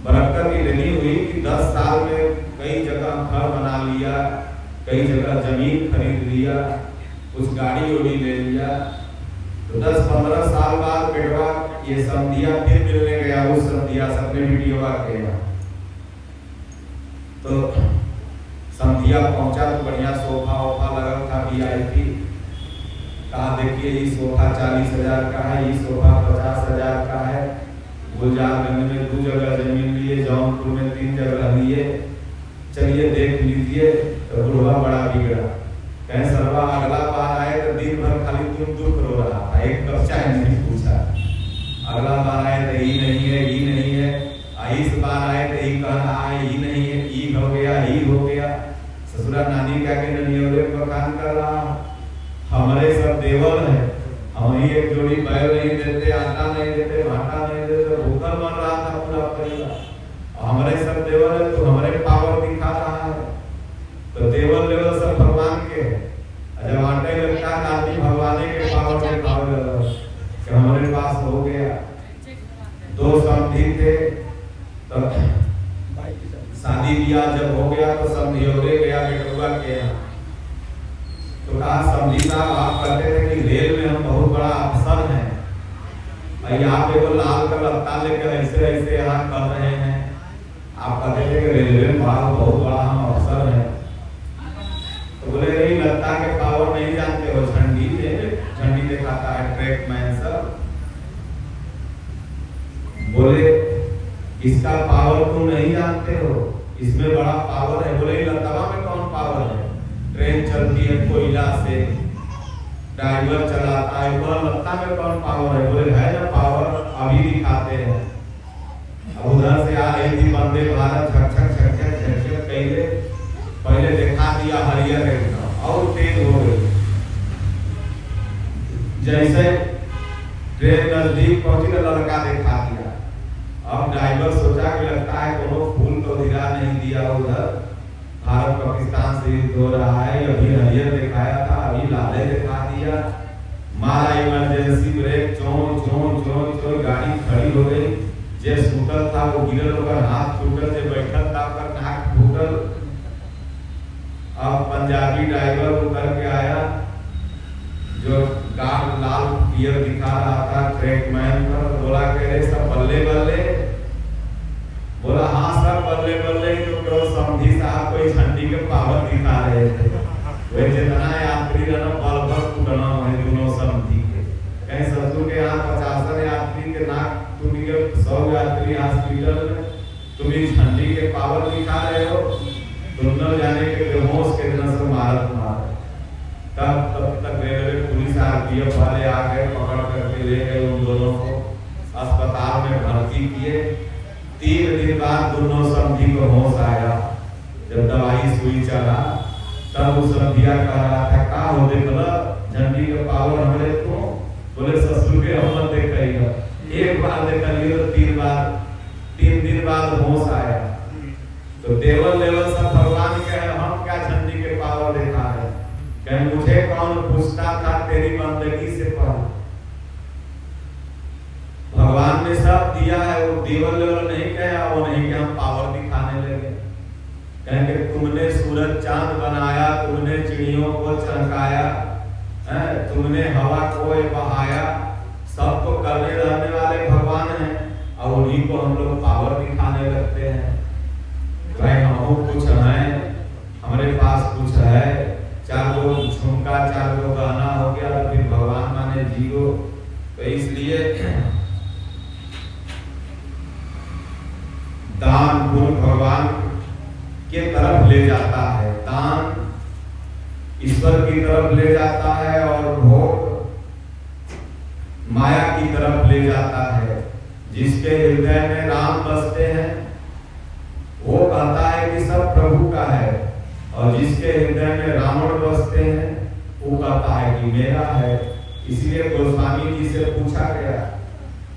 बरकत इतनी हुई कि 10 साल में कई जगह घर बना लिया, कई जगह जमीन खरीद लिया, कुछ गाड़ी उड़ी ले लिया। तो 10-15 साल बाद बेटवा ये समधिया फिर मिलने गया, उस समधिया से अपने वीडियो के यहाँ। तो समधिया पहुंचा तो बढ़िया सोफा वोफा लगा था VIP। कहा देखिए ये सोफा 40,000 का है, ये सोफा 50,000 का है। गुलजारगंज में 2 जगह जमीन लिए, जौनपुर में 3 जगह लिए, चलिए देख लीजिए। तो बुढ़वा बड़ा बिगड़ा, कहीं सरवा अगला बार आए तो दिन भर खाली तुम दुख रो रहा था, एक कप चाय नहीं पूछा। अगला बार आए तो ये नहीं है, ये नहीं है। इस बार आए तो ये कह रहा है ये नहीं है, ये हो गया, ये हो गया। ससुरा नानी क्या के नियोरे मकान कर रहा, हमारे सब देवल है, हम ही एक जोड़ी बैल नहीं देते, आटा नहीं देते, भाटा नहीं देते, भूखल मर रहा था पूरा परिवार। हमारे सब देवल है तो हमारे पावर दिखा रहा है। तो देवल लेवल सब भगवान के है। जब आटे लगता है आदमी भगवान के पावर से पावर कि हमारे पास हो गया। 2 समधी थे, तब शादी ब्याह जब हो गया तो समधियोरे गया बेटुआ के यहाँ। तो कहा समधी साहब आप कहते थे कि रेल में हम बहुत बड़ा अफसर हैं, यहाँ पे वो लाल का लत्ता लेकर ऐसे ऐसे यहाँ कर रहे हैं, आप कहते थे कि रेलवे में बहुत बड़ा हम अफसर हैं। तो बोले नहीं लत्ता के पावर नहीं जानते हो, झंडी दिखाता है ट्रैक मैन सब। बोले इसका पावर तुम नहीं जानते हो, इसमें बड़ा पावर है। बोले लत्ता में कौन पावर है, ट्रेन चलती है कोयला से, ड्राइवर चलाता है, वह लत्ता में कौन पावर है। बोले है ना पावर, अभी दिखाते हैं। अब उधर से आ रही थी वंदे भारत, झक झक झक झक झक झक पहले दिखा दिया हरियर एकदम और तेज हो गई। जैसे ट्रेन नजदीक पहुंची तो लड़का दिखा दिया। अब ड्राइवर सोचा कि लगता है कोनो फूल तो गिरा नहीं दिया, उधर भारत पाकिस्तान से युद्ध हो रहा है, अभी हरियर दिखाया था, अभी लाले दिखा दिया। मारा इमरजेंसी ब्रेक, चों चों चों चों, गाड़ी खड़ी हो गई। जे सुतल था वो गिरल, होकर हाथ टूटल, जे बैठल था ओकर नाक फूटल। अब पंजाबी ड्राइवर उतर के आया, जो गार्ड लाल पियर दिखा रहा था ट्रैक मैन पर, बोला कह रहे सब बल्ले बल्ले। बोला हाँ सब बल्ले बल्ले, तो समधी साहब कोई झंडी के पावर दिखा रहे थे। वे जितना यात्री रहना बल भर टूटना है दोनों समधी के। कहीं ससुर के यहाँ 50 यात्री के नाक टूट गए, 100 यात्री हॉस्पिटल में, तुम इस झंडी के पावर दिखा रहे हो। तुम न जाने के बेहोश के दिन से मारत मार। तब तक रेलवे पुलिस RPF वाले आ गए, पकड़ करके ले गए उन दोनों को, अस्पताल में भर्ती किए। 3 दिन बाद दोनों समधी को होश आया। जब दवाई सुई चला तब उस समधिया कह रहा था का हो देखला झंडी के पावर हमरे को। बोले ससुर के हम देखइगा, एक बार देखलिए तो 3 दिन बाद होश आया। तो देवल लेवल सब भगवान के हैं, हम क्या झंडी के पावर देखा कौन पूछता था तेरी बंदगी से पहले। भगवान ने सब दिया है, वो देवल लेवल नहीं कहा, वो नहीं कि हम पावर दिखाने लगे। कहेंगे तुमने सूरज चांद बनाया, तुमने चिड़ियों को चमकाया, तुमने हवा को बहाया, सब तो करने रहने वाले भगवान हैं, और उन्हीं को हम लोग पावर दिखाने लगते हैं। भाई हम कुछ हैं, हमारे पास कुछ है, 4 गो झुमका 4 गो गहना हो गया, फिर भगवान माने जीरो। तो इसलिए दान गुण भगवान के तरफ ले जाता है, दान ईश्वर की तरफ ले जाता है, और भोग माया की तरफ ले जाता है। जिसके हृदय में राम बसते हैं वो कहता है कि सब प्रभु का है, और जिसके हृदय में रावण बसते हैं वो कहता है कि मेरा है। इसलिए गोस्वामी जी से पूछा गया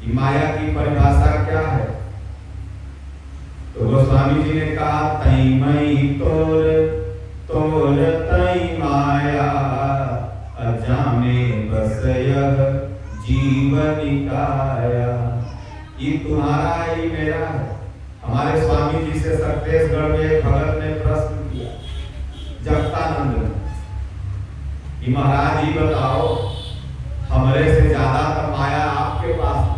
कि माया की परिभाषा क्या है, तो गोस्वामी जी ने कहा तई मई तोर तोर तई माया अजामे बसयः जीवनिकाया। ये तुम्हारा है, ये मेरा है। हमारे स्वामी जी से सत्तेशगढ़ में एक भगत ने प्रश्न किया, जगतानंद ने, कि महाराज जी बताओ, हमारे से ज्यादा तो माया आपके पास है।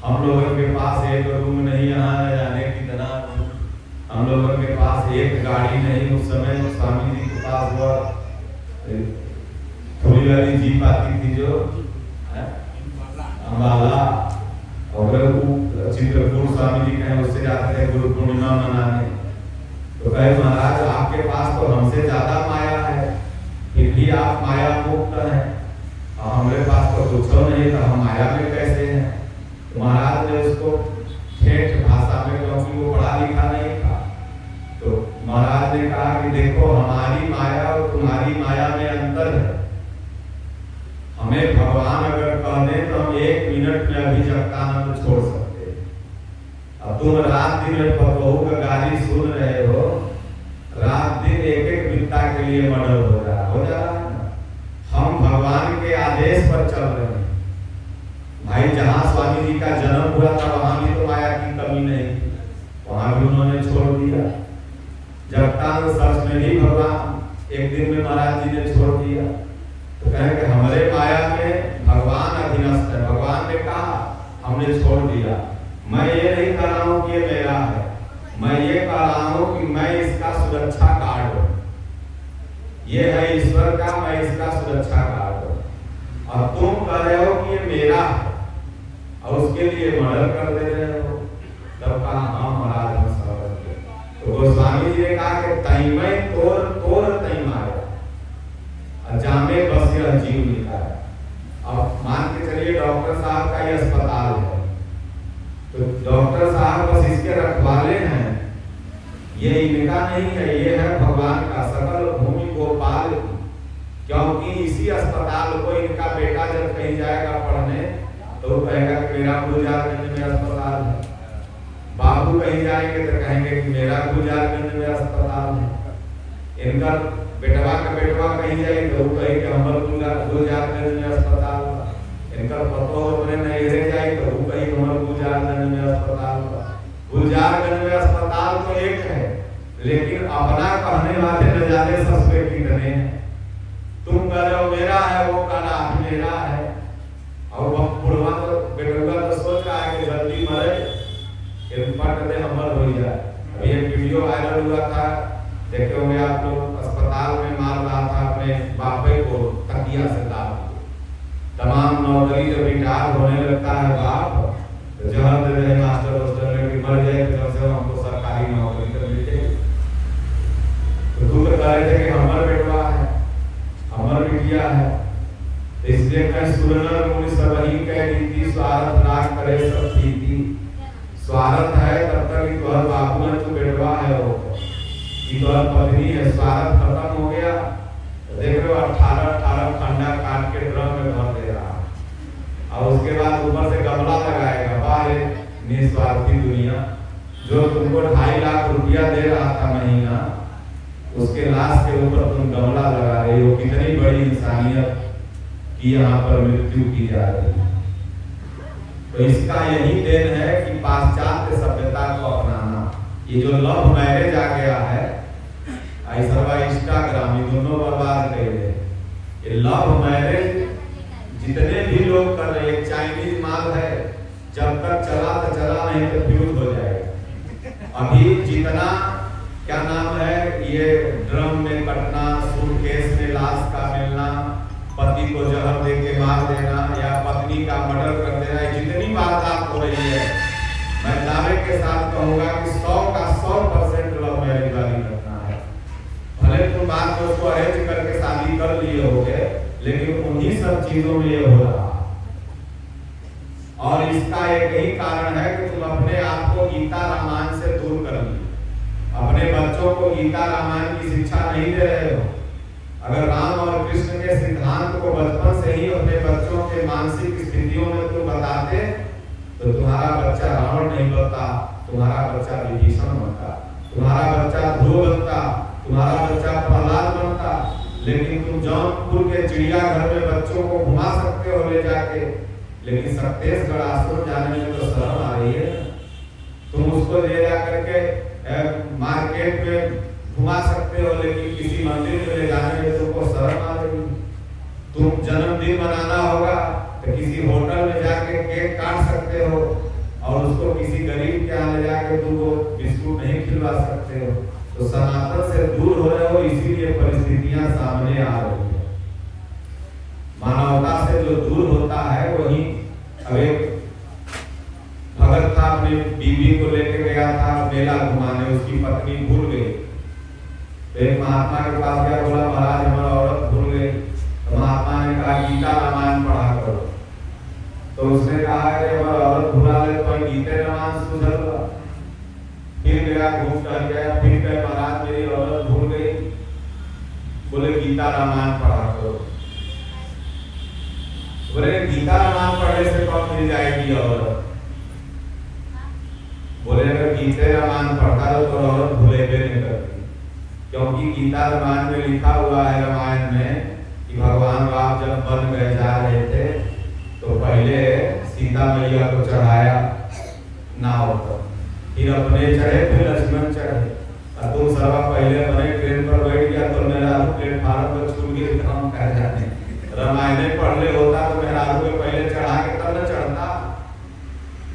हम लोगों के पास एक रूम नहीं, यहाँ जाने कितना, हम लोगों के पास एक गाड़ी नहीं। उस समय स्वामी जी के पास हुआ थोड़ी वाली जीप आती थी जो अम्बाला, और चित्रकूट स्वामी जी कहें उससे जाते थे गुरु पूर्णिमा मनाने। तो कहे महाराज आपके पास तो हमसे ज्यादा माया है, फिर भी आप माया मुक्त हैं, और हमारे पास तो कुछ नहीं, तो हम माया में कैसे हैं। तो महाराज ने उसको ठेठ भाषा में, क्योंकि वो पढ़ा लिखा नहीं था, तो महाराज ने कहा कि देखो हमारी माया और तुम्हारी माया में अंतर है। हमें भगवान अगर कह दे तो हम 1 मिनट में अभी जगतानंद छोड़ सकते हैं। अब तुम रात दिन में बहू का गाली सुन रहे हो, रात दिन एक बित्ता के लिए मर्डर हो जा रहा है। हम भगवान के आदेश पर चल रहे हैं। भाई जहाँ स्वामी जी का जन्म हुआ था वहां भी तो माया की कमी नहीं थी, वहां भी उन्होंने छोड़ दिया। जगतानंद सच में ही भगवान एक दिन में महाराज जी ने छोड़ दिया। तो कहें कि हमारे माया में भगवान अधीनस्थ है। भगवान ने कहा हमने छोड़ दिया। मैं ये नहीं कह रहा हूँ कि ये मेरा है, मैं ये कह रहा हूँ कि मैं इसका सुरक्षा गार्ड हूँ। ये है ईश्वर का, मैं इसका सुरक्षा गार्ड हूँ। और तुम कह रहे हो कि ये मेरा है और उसके लिए मर्डर कर दे रहे हो। तब कहा हाँ महाराज हम समझ गए। तो गोस्वामी जी ने कहा कि तैमय तोर तोर तैमाया जामे बस यह जीव लिखा है। अब मान के चलिए डॉक्टर साहब का ये अस्पताल है, तो डॉक्टर साहब बस इसके रखवाले हैं, ये इनका नहीं है, ये है भगवान का, सकल भूमि गोपाल। क्योंकि इसी अस्पताल को इनका बेटा जब कहीं जाएगा पढ़ने तो कहेगा कि मेरा गुलजारगंज में अस्पताल है। बाबू कहीं जाएंगे तो कहेंगे कि मेरा गुलजारगंज में अस्पताल है। इनका बेटवा का बेटवा कहीं जाए तो वो कहे कि हमारे गुलजारगंज में अस्पताल है। इनका पतो अपने नहरे जाए तो वो कहे हमारे गुलजारगंज में अस्पताल है। गुलजारगंज में अस्पताल तो एक है, लेकिन अपना कहने वाले न जाने सबसे कितने हैं। तुम कह रहे हो मेरा है, वो कह रहा है मेरा है, और वह बुढ़वा तो बेटुआ तो सोच रहा है कि जल्दी मरे, पट दे अमर हो जाए। अभी एक वीडियो वायरल हुआ था, देखे होंगे आप लोग, अस्पताल में मार रहा था अपने बापे को तकिया से दाब। तमाम नौकरी जब रिटायर होने लगता है बाप, तो जहर दे रहे मास्टर मास्टर में कि मर जाए तो से हमको सरकारी नौकरी तो मिल जाए। तो दूसरे कह रहे थे कि हमार बेटवा है, हमार बिटिया है। इसलिए कहीं सुरनर मुनि सबही कह रीति स्वार्थ ना करे सब थी। स्वार्थ है तब तक तोहर बाबू है, तू बेटवा है, वो तोहर पत्नी है। स्वार्थ खत्म हो गया, देख लो 18 खंडा काट के ड्रम में भर दे रहा, और उसके बाद ऊपर से गमला लगाएगा। बाहर निस्वार्थी दुनिया, जो तुमको 2.5 लाख रुपया दे रहा था महीना, उसके लाश के ऊपर तुम गमला लगा रहे हो। कितनी बड़ी इंसानियत की यहाँ पर मृत्यु की जा रही है। तो इसका यही देन है कि पाश्चात्य सभ्यता को अपनाना। ये जो लव मैरिज आ गया है, ऐसा इंस्टाग्राम, ये दोनों बर्बाद कर रहे हैं। ये लव मैरिज जितने भी लोग कर रहे हैं, चाइनीज माल है, जब तक चला तो चला, नहीं तो फ्यूज हो जाएगा। अभी जितना क्या नाम है, ये ड्रम में कटना, सूटकेस में लाश का मिलना, पति को जहर दे के मार देना या पत्नी का मर्डर कर देना, जितनी वारदात हो रही है, मैं दावे के साथ कहूंगा कि 100 का 100% लव मैरिज वाली घटना है। भले तुम बात को उसको अरेंज करके शादी कर लिए होगे, लेकिन उन्हीं सब चीजों में ये हो रहा। और इसका एक ही कारण है कि तुम अपने आप को गीता रामायण से दूर कर लिए। अपने बच्चों को गीता रामायण की शिक्षा नहीं दे रहे हो। अगर राम और कृष्ण के सिद्धांत को बचपन से ही अपने बच्चों के मानसिक स्थितियों में तुम बताते, तो तुम्हारा बच्चा रावण नहीं बनता, तुम्हारा बच्चा विभीषण बनता, तुम्हारा बच्चा ध्रुव बनता, तुम्हारा बच्चा प्रहलाद बनता। लेकिन तुम जौनपुर के चिड़ियाघर में बच्चों को घुमा सकते हो ले जाके, लेकिन सत्तेशगढ़ आश्रम जाने में तो शर्म आ रही है। तुम उसको ले जा करके मार्केट में घुमा सकते हो, लेकिन किसी मंदिर में ले जाने में तुमको शर्म आ रही। तुम जन्मदिन मनाना होगा तो किसी होटल में जाके केक काट सकते हो, और उसको किसी गरीब के यहाँ ले जाके तुमको बिस्कुट नहीं खिलवा सकते हो। तो सनातन से दूर हो रहे हो, इसीलिए परिस्थितियां सामने आ रही है। मानवता से जो दूर होता है वही। अब एक भगत था, अपनी बीवी को लेके गया था मेला घुमाने, उसकी पत्नी भूल गई। तो एक महात्मा के पास गया, बोला महाराज हमारा औरत भूल गई। तो महात्मा ने कहा गीता रामायण पढ़ा करो। तो उसने कहा कि हमारा औरत भुला ले तो गीता रामायण सुधर। फिर गया, घूम कर गया, फिर गए महाराज मेरी औरत भूल गई। बोले गीता रामायण पढ़ा करो। बोले गीता रामायण पढ़ने से कब मिल जाएगी औरत? बोले अगर गीता रामायण पढ़ता तो औरत भूलेबे नहीं करती, क्योंकि गीता रामायण में लिखा हुआ है, रामायण में, कि भगवान राम जब वन गए जा रहे थे तो पहले सीता मैया को चढ़ाया नाव पर, फिर अपने चढ़े, फिर लक्ष्मण चढ़े। और तुम सर्वा पहले बने ट्रेन पर बैठ गया तो मेरा प्लेटफार्म पर छूट गई तो हम कह जाते। रामायण पढ़ ले होता तो मेहरारू को पहले चढ़ा के तब न चढ़ता।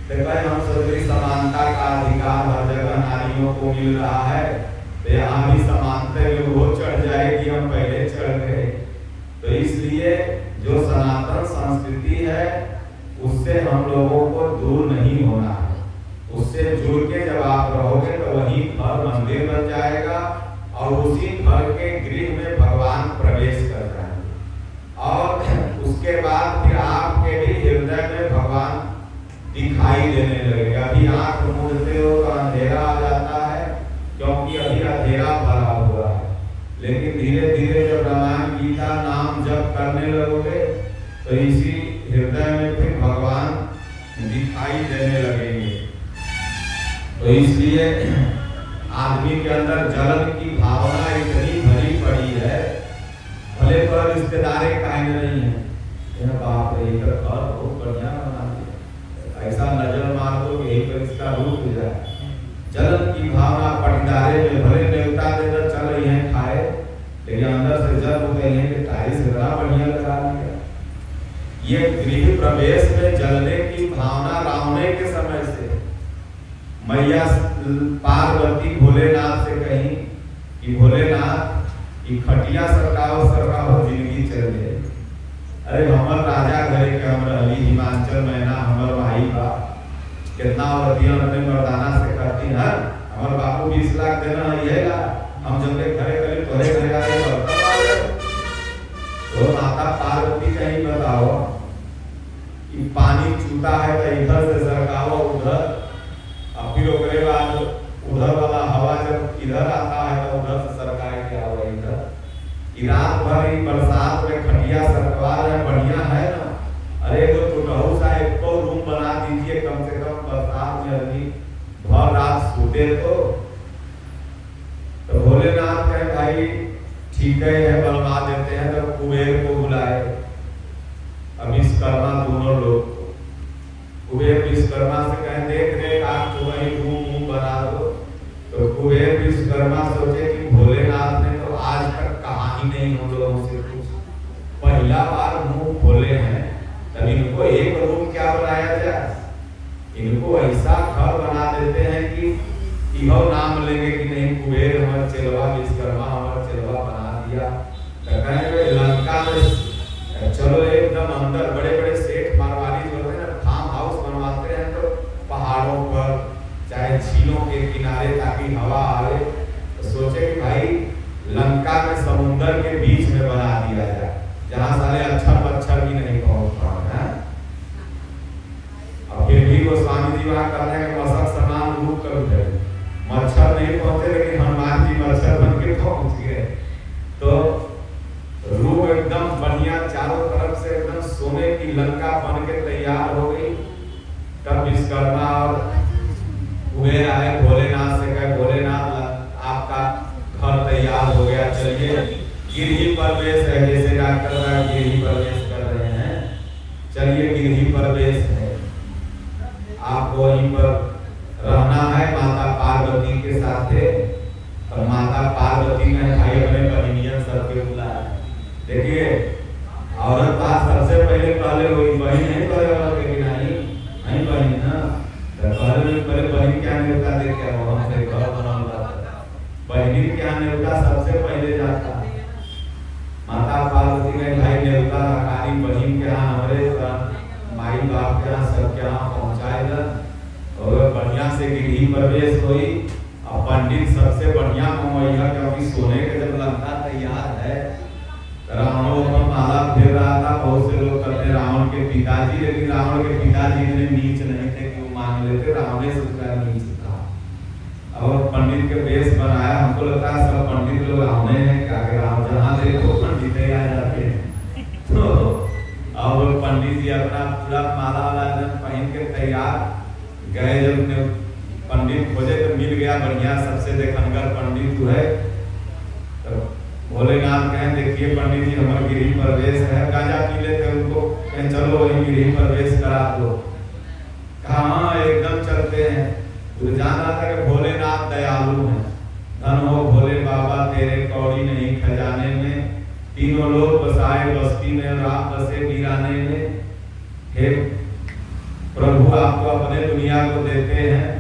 देखो हम सोच समानता का अधिकार हर जगह नारियों को मिल रहा है, तो यहाँ भी समानता में वो चढ़ जाएगी, हम पहले चढ़ गए। तो इसलिए जो सनातन संस्कृति है उससे हम लोगों को दूर नहीं होना है। उससे जुड़ के जब आप रहोगे तो वही घर मंदिर बन जाएगा, और उसी घर के गृह में भगवान प्रवेश कर जाएंगे। और उसके बाद फिर आपके भी हृदय में भगवान दिखाई देने लगेगा। अभी आंख मूंदते हो तो अंधेरा आ जाता है, क्योंकि अभी अंधेरा भरा हुआ है। लेकिन धीरे धीरे जब रामायण गीता नाम जप करने लगोगे तो इसी हृदय में फिर भगवान दिखाई देने लगेंगे। तो इसलिए आदमी के अंदर जलन की भावना इतनी भरी पड़ी है, भले पर रिश्तेदारे काहे नहीं है, बाप रे इधर घर बहुत बढ़िया बना दिया, ऐसा नजर मार दो कि यही पर इसका रूप जाए। जलन की भावना पटीदारे में, भले देवता देकर चल रही है खाए, लेकिन अंदर से जल हो गई है कि टाइल्स इतना बढ़िया लगा दिया। ये गृह प्रवेश में जलने की भावना रावणे के समय से मैया पार्वती भोलेनाथ से कहीं कि भोलेनाथ ये खटिया सरकाओ जिंदगी चल जाए। अरे हमर राजा घरे के हम रहली हिमाचल महीना हमर भाई बा, कितना औरतियां अपने मर्दाना से करती हैं, हमर बापू 20 लाख देना ये ला, हम जब के घरे करी तोरे घरे आए तो माता पार्वती कहीं बताओ कि पानी चूता है तो इधर से सरकाओ उधर, फिर उसके बाद उधर वाला हवा जब इधर आता है तो उधर से सरकार के आओ इधर। रात भर ही बरसात में खटिया सरकवा रहे, बढ़िया है ना। अरे वो टूटहू सा एक तो रूम बना दीजिए, कम से कम बरसात में आदमी भर रात सोते तो भोलेनाथ कहे भाई ठीक है बनवा देते हैं, तो कुबेर को बुलाए। अब विश्वकर्मा दोनों लोग कुबेर विश्वकर्मा से कहें देख देख आप तो वही मुंह बना दो। तो कुबेर विश्वकर्मा सोचे कि भोलेनाथ ने तो आज तक कहा ही नहीं हम लोगों से कुछ, पहला बार मुंह खोले हैं, तब इनको एक रूम क्या बनाया जाए, इनको ऐसा घर बना देते हैं कि इहो नाम लेंगे कि नहीं कुबेर हमर चेलवा विश्वकर्मा हमर चेलवा बना दिया। तो कहेंगे लंका में चलो एकदम अंदर बड़े बड़े सेठ मारवाड़ी जो होते हैं ना फार्म हाउस बनवाते हैं, तो पहाड़ों पर चाहे झीलों के किनारे ताकि हवा आए। तो सोचे कि भाई लंका में समुद्र के बीच में बना दिया जाए, जहाँ साले अक्षर पक्षर भी नहीं पहुंच पाए। अब फिर भी वो स्वामी जी वहाँ कर रहे हैं मसक समान रूप कर उठे, मच्छर नहीं पहुंचे लेकिन हनुमान जी मच्छर बन के पहुंच गए। तो रूप एकदम बढ़िया चारों तरफ से एकदम सोने की लंका बन के तैयार हो गई। तब विश्वकर्मा और कुबेर आए भोलेनाथ से, कहे भोलेनाथ आपका घर तैयार हो गया, चलिए गिरही प्रवेश है, जैसे डॉक्टर साहब गिरही प्रवेश कर रहे हैं, चलिए गिरही प्रवेश है, आपको वहीं पर रहना है माता पार्वती के साथ। और माता पार्वती ने भाई अपने बहनियन सबके बुलाया। देखिए औरत बात सबसे पहले वही बहन नहीं करेगा कि नहीं बहन ना, तो पहले बहन क्या न्योता दे क्या वहां से घर बनाऊंगा, बहनी क्या न्योता सबसे पहले जाता। माता पार्वती ने भाई न्योता हमारी बहन के यहाँ हमारे माई बाप के यहाँ सबके यहाँ पहुँचाएगा। और बढ़िया से गिरही प्रवेश हुई और पंडित सबसे बढ़िया ममैया, क्योंकि सोने के जब लंका तैयार है, रावण पर माला फेर रहा था। बहुत से लोग कहते रावण के पिताजी, लेकिन रावण के पिताजी इतने नीच नहीं थे कि वो मान लेते, रावण से उसका नीच था। और पंडित के वेश बनाया, हमको लगता है सब पंडित लोग रावण हैं क्या, जहाँ देखो पंडित ही आ जाते हैं। तो अब पंडित जी अपना पूरा माला वाला पहन के तैयार गए। जब पंडित खोजे तो मिल गया बढ़िया सबसे देखनगर पंडित जो है। तो भोलेनाथ कहें देखिए पंडित जी हमारे गिरही प्रवेश है, गांजा पी लेते उनको कहें चलो वही गिरही प्रवेश करा दो। कहाँ एकदम चलते हैं। तो जान रहा था कि भोलेनाथ दयालु हैं, धन हो भोले बाबा तेरे कौड़ी नहीं खजाने में, तीनों लोग बसाए बस्ती में और आप बसे वीराने में। हे प्रभु आपको अपने दुनिया को देते हैं।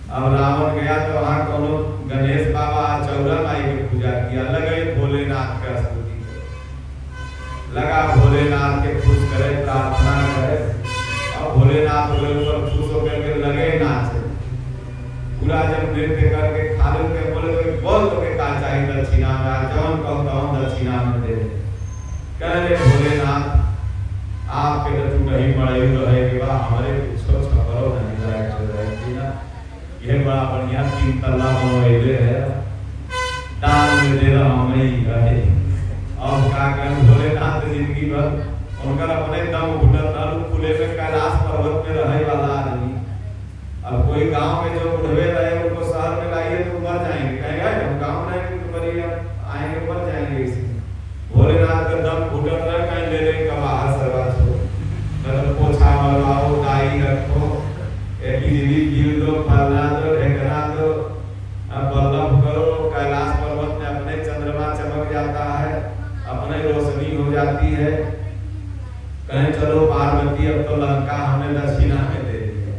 अब रावण गया तो वहाँ कोनो गणेश बाबा चौरा माई की पूजा किया, लगे भोलेनाथ का स्तुति लगा, भोलेनाथ के खुश करे प्रार्थना करे। और भोलेनाथ के ऊपर खुश होकर के लगे नाचे। पूरा जब नृत्य करके खालू के बोले तो बोल तो के का चाहिए दक्षिणा में, जौन कहूँ दक्षिणा में दे। कहे भोलेनाथ आपके तो नहीं बड़े रहे कि बा हमारे कुछ छपरो नहीं रहे ना, यह बड़ा बढ़िया 3 तल्ला बनवाइले है, दान में दे रहा हूँ मैं ही रहे। अब क्या करें भोलेनाथ जिंदगी भर उनका अपने दम घुटत खुले में कैलाश पर्वत में रहे वाला आदमी। अब कोई गांव में जो बुढ़वे रहे उनको शहर में लाइए तो मर जाएंगे, कहेंगे हम गाँव रहेंगे तो मरी आएंगे मर जाएंगे। इसी भोलेनाथ का दम घुटत रहे कहीं ले लेंगे बाहर सरवा छो, मतलब पोछा मरवाओ दाई रखो, बिजली गिर दो, फलना दो, ढेकना दो, बल्लभ करो। कैलाश पर्वत में अपने चंद्रमा चमक जाता है, अपने रोशनी हो जाती है। कहें चलो पार्वती अब तो लंका हमें दक्षिणा में दे दिया।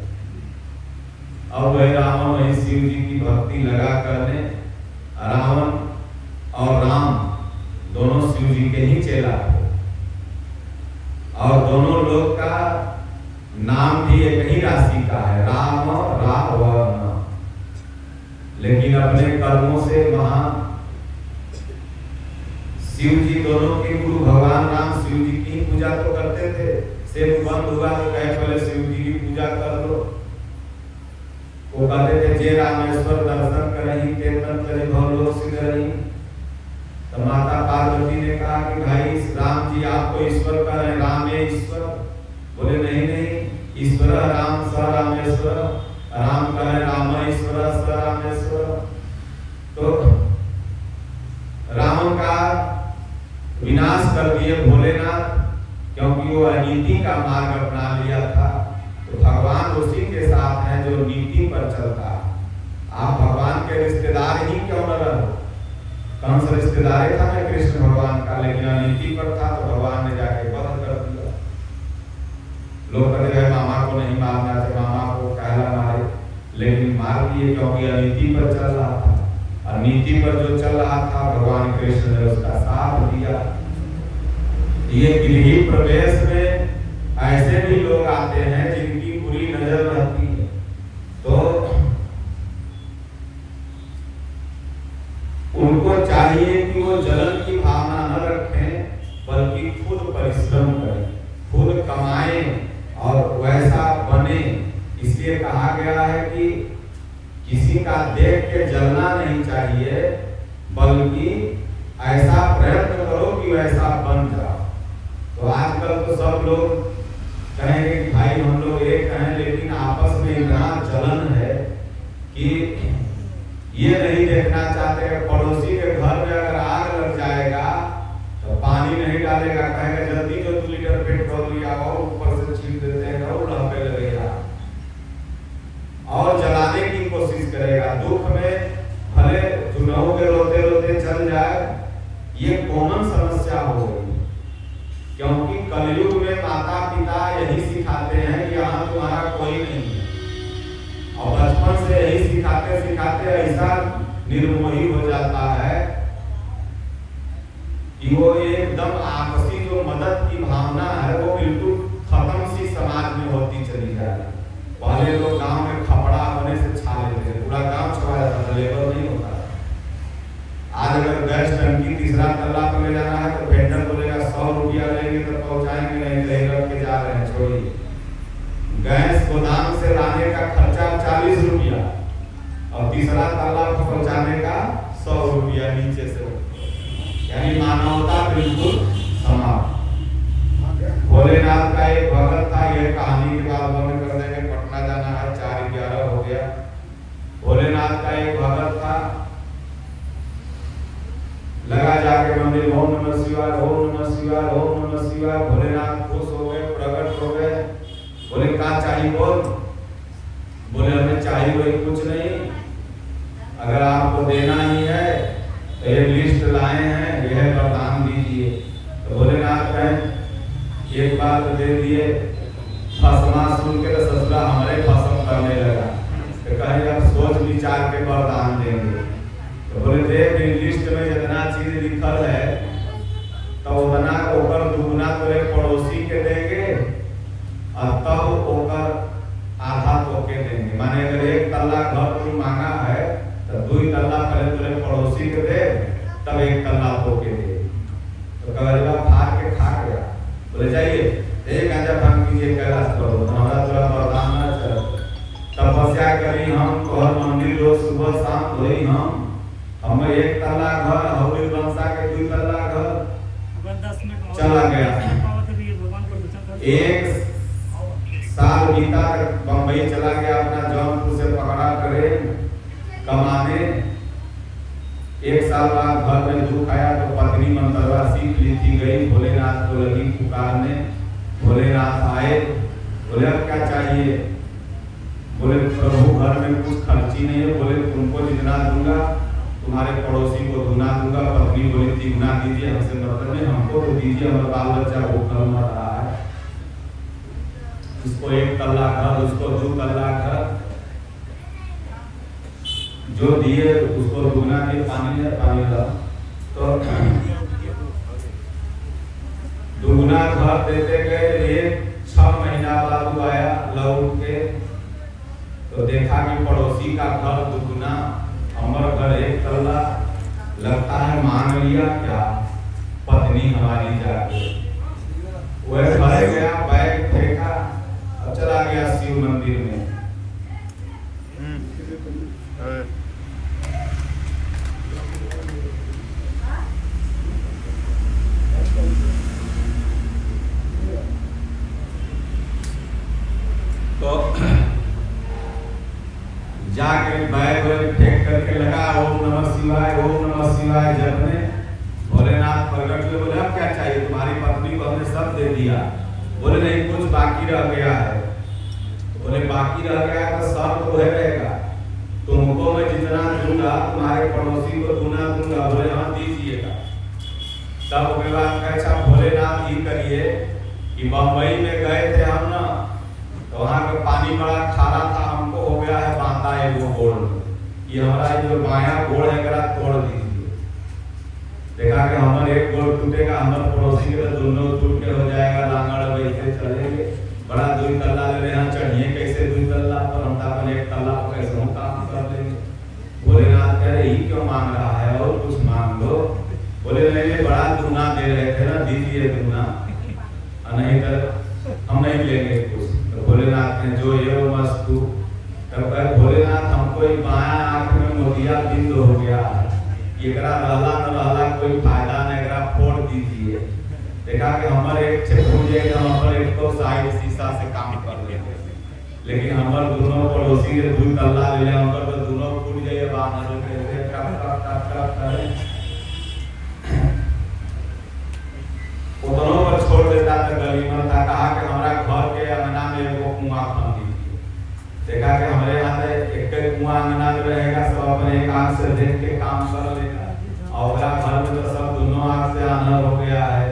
और वह रावण वही शिव जी की भक्ति लगा करने, रावण और राम दोनों शिव जी के ही चेला थे। और दोनों लोग का नाम भी एक ही राशि का है, राम रावण। लेकिन अपने कर्मों से महान शिव जी दोनों के गुरु भगवान राम शिव जी की पूजा तो करते थे। सिर्फ बंद हुआ तो कहे पहले शिव जी की पूजा कर लो। वो कहते थे जे रामेश्वर दर्शन करही कीर्तन करे भवलोक सिधरही। तो माता पार्वती ने कहा कि भाई राम जी आपको ईश्वर का है, राम है ईश्वर। बोले नहीं नहीं, ईश्वर राम स रामेश्वर, राम का है राम ईश्वर स रामेश्वर। तो रावण का विनाश कर दिए भोलेनाथ, क्योंकि वो अनीति का मार्ग अपना लिया था। तो भगवान उसी के साथ हैं जो नीति पर चलता है। आप भगवान के रिश्तेदार ही क्यों न रहो? कौन सा रिश्तेदार था मैं कृष्ण भगवान का, लेकिन अनीति पर था तो भगवान ने जाके वध कर दिया। लोग कहते हैं मामा को नहीं मारना चाहिए, मामा को कहला मारे, लेकिन मार दिए क्योंकि अनीति पर चल रहा था। नीति पर जो चल रहा था भगवान कृष्ण ने उसका साथ दिया। ये गृह प्रवेश में ऐसे भी लोग आते हैं जिनकी बुरी नजर रहती है, तो उनको चाहिए कि वो जलन की भावना न रखें, बल्कि खुद परिश्रम करें, खुद कमाएं और वैसा बने। इसलिए कहा गया है कि किसी का देख के जलना नहीं चाहिए, बल्कि ऐसा प्रयत्न करो कि वैसा बन जाओ। तो आजकल तो सब लोग कहेंगे कि भाई हम लोग एक हैं, लेकिन आपस में इतना जलन है कि ये नहीं देखना चाहते कि पड़ोसी के घर में अगर आग लग जाएगा तो पानी नहीं डालेगा, कहेगा जल्दी जो 2 लीटर पेट्रोल लिया और ऊपर से छीन देते हैं और लहके लगेगा और जलाने की कोशिश करेगा। दुख में भले चुनाव के रोते रोते चल जाए, ये कॉमन समस्या हो गई, क्योंकि कलयुग में माता पिता यही सिखाते हैं कि यहाँ तुम्हारा कोई नहीं है, और बचपन से यही सिखाते सिखाते ऐसा निर्मोही हो जाता है कि वो एकदम आपसी जो मदद की भावना है वो बिल्कुल खत्म सी समाज में होती चली जाए। पहले लोग गांव में खपड़ा होने से छा लेते थे, पूरा गांव छवा जाता था, लेबर नहीं होता। आज अगर गैस टंकी तीसरा तल्ला पर ले जाना है तो वेंडर बोलेगा 100 रुपया लेंगे तो पहुंचाएंगे, नहीं ले रख के जा रहे हैं छोड़िए। गैस गोदाम से लाने का खर्चा 40 रुपया और तीसरा तल्ला पर पहुंचाने का 100 रुपया नीचे से, यानी मानवता बिल्कुल समाप्त। भोलेनाथ का एक भगत था, ये कहानी के बाद बंद कर देंगे, पटना जाना है, 4:11 हो गया। भोलेनाथ का एक भगत था, लगा जाके मंदिर ओम नमः शिवाय ओम नमः शिवाय ओम नमः शिवाय। भोलेनाथ खुश हो गए, प्रकट हो गए, बोले क्या चाहिए बोल? बोले हमें चाहिए वही कुछ नहीं, अगर आपको देना ही है तो ये लिस्ट लाए हैं, यह वरदान दीजिए। तो भोलेनाथ कहें एक बार तो दे दिए, फसमा सुन के तो ससुरा हमारे फसम करने लगा, तो कहे अब सोच विचार के वरदान देंगे। तो बोले देख लिस्ट में जितना चीज लिखल है तो उतना ओकर दुगुना तोरे पड़ोसी के देंगे और तब ओकर आधा तोके देंगे। माने अगर 1 तल्ला घर तू मांगा है तो 2 तल्ला पहले तोरे पड़ोसी के दे, तब 1 तल्ला तोके दे। तो कलरवा फाड़ के खा गया। बोले जाइए एक गांजा भांग कीजिए, कैलाश करो, हमारा थोड़ा वरदान न चल। तपस्या करी हम, तोहर मंदिर रोज सुबह शाम धोई हम, हमें 1 तल्ला घर हौली वंशा के 2 तल्ला घर चला गया। 1 साल बीता तक बम्बई चला गया, अपना जौनपुर से पकड़ा करे कमाने। 1 साल बाद घर में दुख आया तो पत्नी मंत्रवा सीख ली थी, गई भोलेनाथ को लगी पुकारने। भोलेनाथ आए, बोले अब क्या चाहिए? बोले प्रभु घर में कुछ खर्ची नहीं है, बोले तुमको जितना दूंगा तुम्हारे पड़ोसी को दुना दूंगा। पत्नी बोली 3 गुना दीजिए, हमसे मतलब नहीं, हमको तो दीजिए, हमारा बाल बच्चा भूखा मर रहा है। उसको 1 तल्ला घर, उसको 2 तल्ला घर जो दिए, उसको दुगना के पानी ला। तो दुगना घर देते गए। 6 महीना बाद आया लौट के, तो देखा कि पड़ोसी का घर दुगना, हमारा घर 1 तल्ला। लगता है मान लिया क्या पत्नी हमारी जाके, वह घर गया, बैग फेंका और चला गया शिव मंदिर में। तो जाके बैग फेंक करके लगा ओम नमः शिवाय जपने। भोलेनाथ प्रकट हुए, बोले अब क्या चाहिए, तुम्हारी पत्नी को हमने सब दे दिया। बोले नहीं, कुछ बाकी रह गया है। बोले बाकी रह गया है तो सब तो है रहेगा, तुमको मैं जितना दूंगा तुम्हारे पड़ोसी को दूना दूंगा। बोले हाँ दीजिएगा। तब के बाद अच्छा भोलेनाथ ही करिए कि बम्बई में गए थे हम ना, तो वहाँ का पानी बड़ा खारा था, हमको हो गया है बांधा है वो गोड़, ये हमारा जो बायां गोड़ है करा तोड़ दीजिए। देखा कि हमारे एक गोड़ टूटेगा, हमारे पड़ोसी के तो दोनों टूट के हो जाएगा, लांगड़ वैसे चलेंगे। बड़ा दुई तल्ला ले रहे हैं, चढ़िए कैसे दुई तल्ला पर, हम अपन एक तल्ला पर कैसे हम काम कर लेंगे। भोलेनाथ कह रहे ही क्यों मांग रहा है, और कुछ मांग लो। बोले नहीं, बड़ा दूना दे रहे थे ना, दीजिए दूना, नहीं तो हम नहीं लेंगे कुछ। तो भोलेनाथ ने जो ये वो मस्तू, तब कहे भोलेनाथ हमको बायां आंख में मोतिया बिंद हो गया, एकरा रहला न रहला कोई फायदा नहीं, एकरा फोड़ दीजिए। देखा कि हमारे एक छेपूजे के हमारे एक तो साइड शीशा से काम कर लेंगे, लेकिन हमारे दोनों पड़ोसी के दू तल्ला ले हम तो दोनों फूट जाइए बाहर के टप टप टप टप करे दोनों पर छोड़ देता था गली में। था कहा कि हमारा घर के अंगना में वो कुआं खन दीजिए। देखा कि हमारे यहाँ एक कुआं अंगना में रहेगा, सब अपने एक आंख से देख के काम कर लेगा, और घर में तो सब दोनों आंख से आनर हो गया है,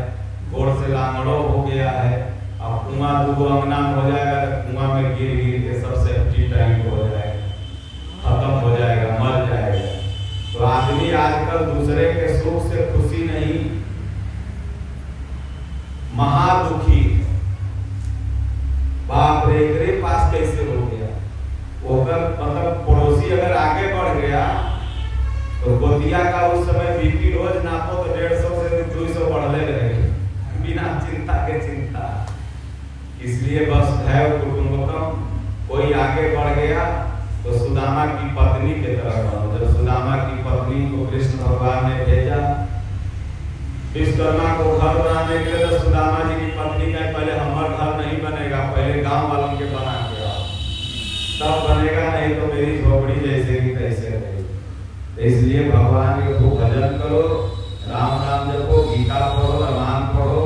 गोड़ से लांगड़ो हो गया है। अब कुआं दो अंगना में हो जाएगा तो कुआं में गिर गिर के सब सेफ्टी टैंक हो जाएगा, खत्म हो जाएगा, मर जाएगा। तो आदमी आजकल दूसरे के सुख से खुशी नहीं, महादुखी। बाप रे एकरे पास कैसे हो गया, ओकर मतलब पड़ोसी अगर आगे बढ़ गया तो गोतिया का उस समय बीपी रोज नापो तो 150 से 200 बढ़ले रहेगी, बिना चिंता के चिंता। इसलिए बस है कुटुंबकम, कोई आगे बढ़ गया तो सुदामा की पत्नी के तरह बनो। जब सुदामा की पत्नी को कृष्ण भगवान ने भेजा विश्वकर्मा को घर बनाने के लिए, तो सुदामा जी की पत्नी कहे पहले हमारा घर नहीं बनेगा, पहले गांव वालों के बना के आओ, तब बनेगा, नहीं तो मेरी झोपड़ी जैसे की कैसे रहेगी। इसलिए भगवान के खूब भजन करो, राम राम जपो, गीता पढ़ो, रामायण पढ़ो।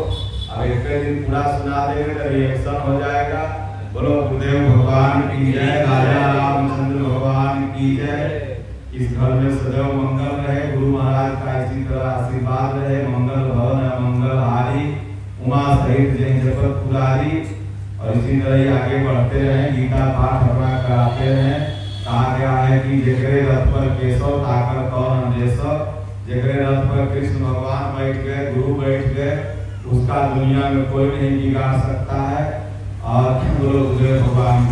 अब एक दिन पूरा सुना देंगे तो रिएक्शन हो जाएगा। बोलो गुरुदेव भगवान की जय, राजा रामचंद्र भगवान की जय। इस घर में सदैव मंगल रहे, गुरु महाराज का इसी तरह आशीर्वाद रहे, मंगल भवन मंगल हारी, उमा सहित जय जगत पुरारी। और इसी तरह ही आगे बढ़ते रहे, गीता पाठ अपना कराते रहे। कहा गया है कि जेकरे रथ पर केशव ताकर कौन अंदेशव, जेकरे रथ पर कृष्ण भगवान बैठ गए, गुरु बैठ गए, उसका दुनिया में कोई नहीं बिगाड़ सकता है। और गुरु भगवान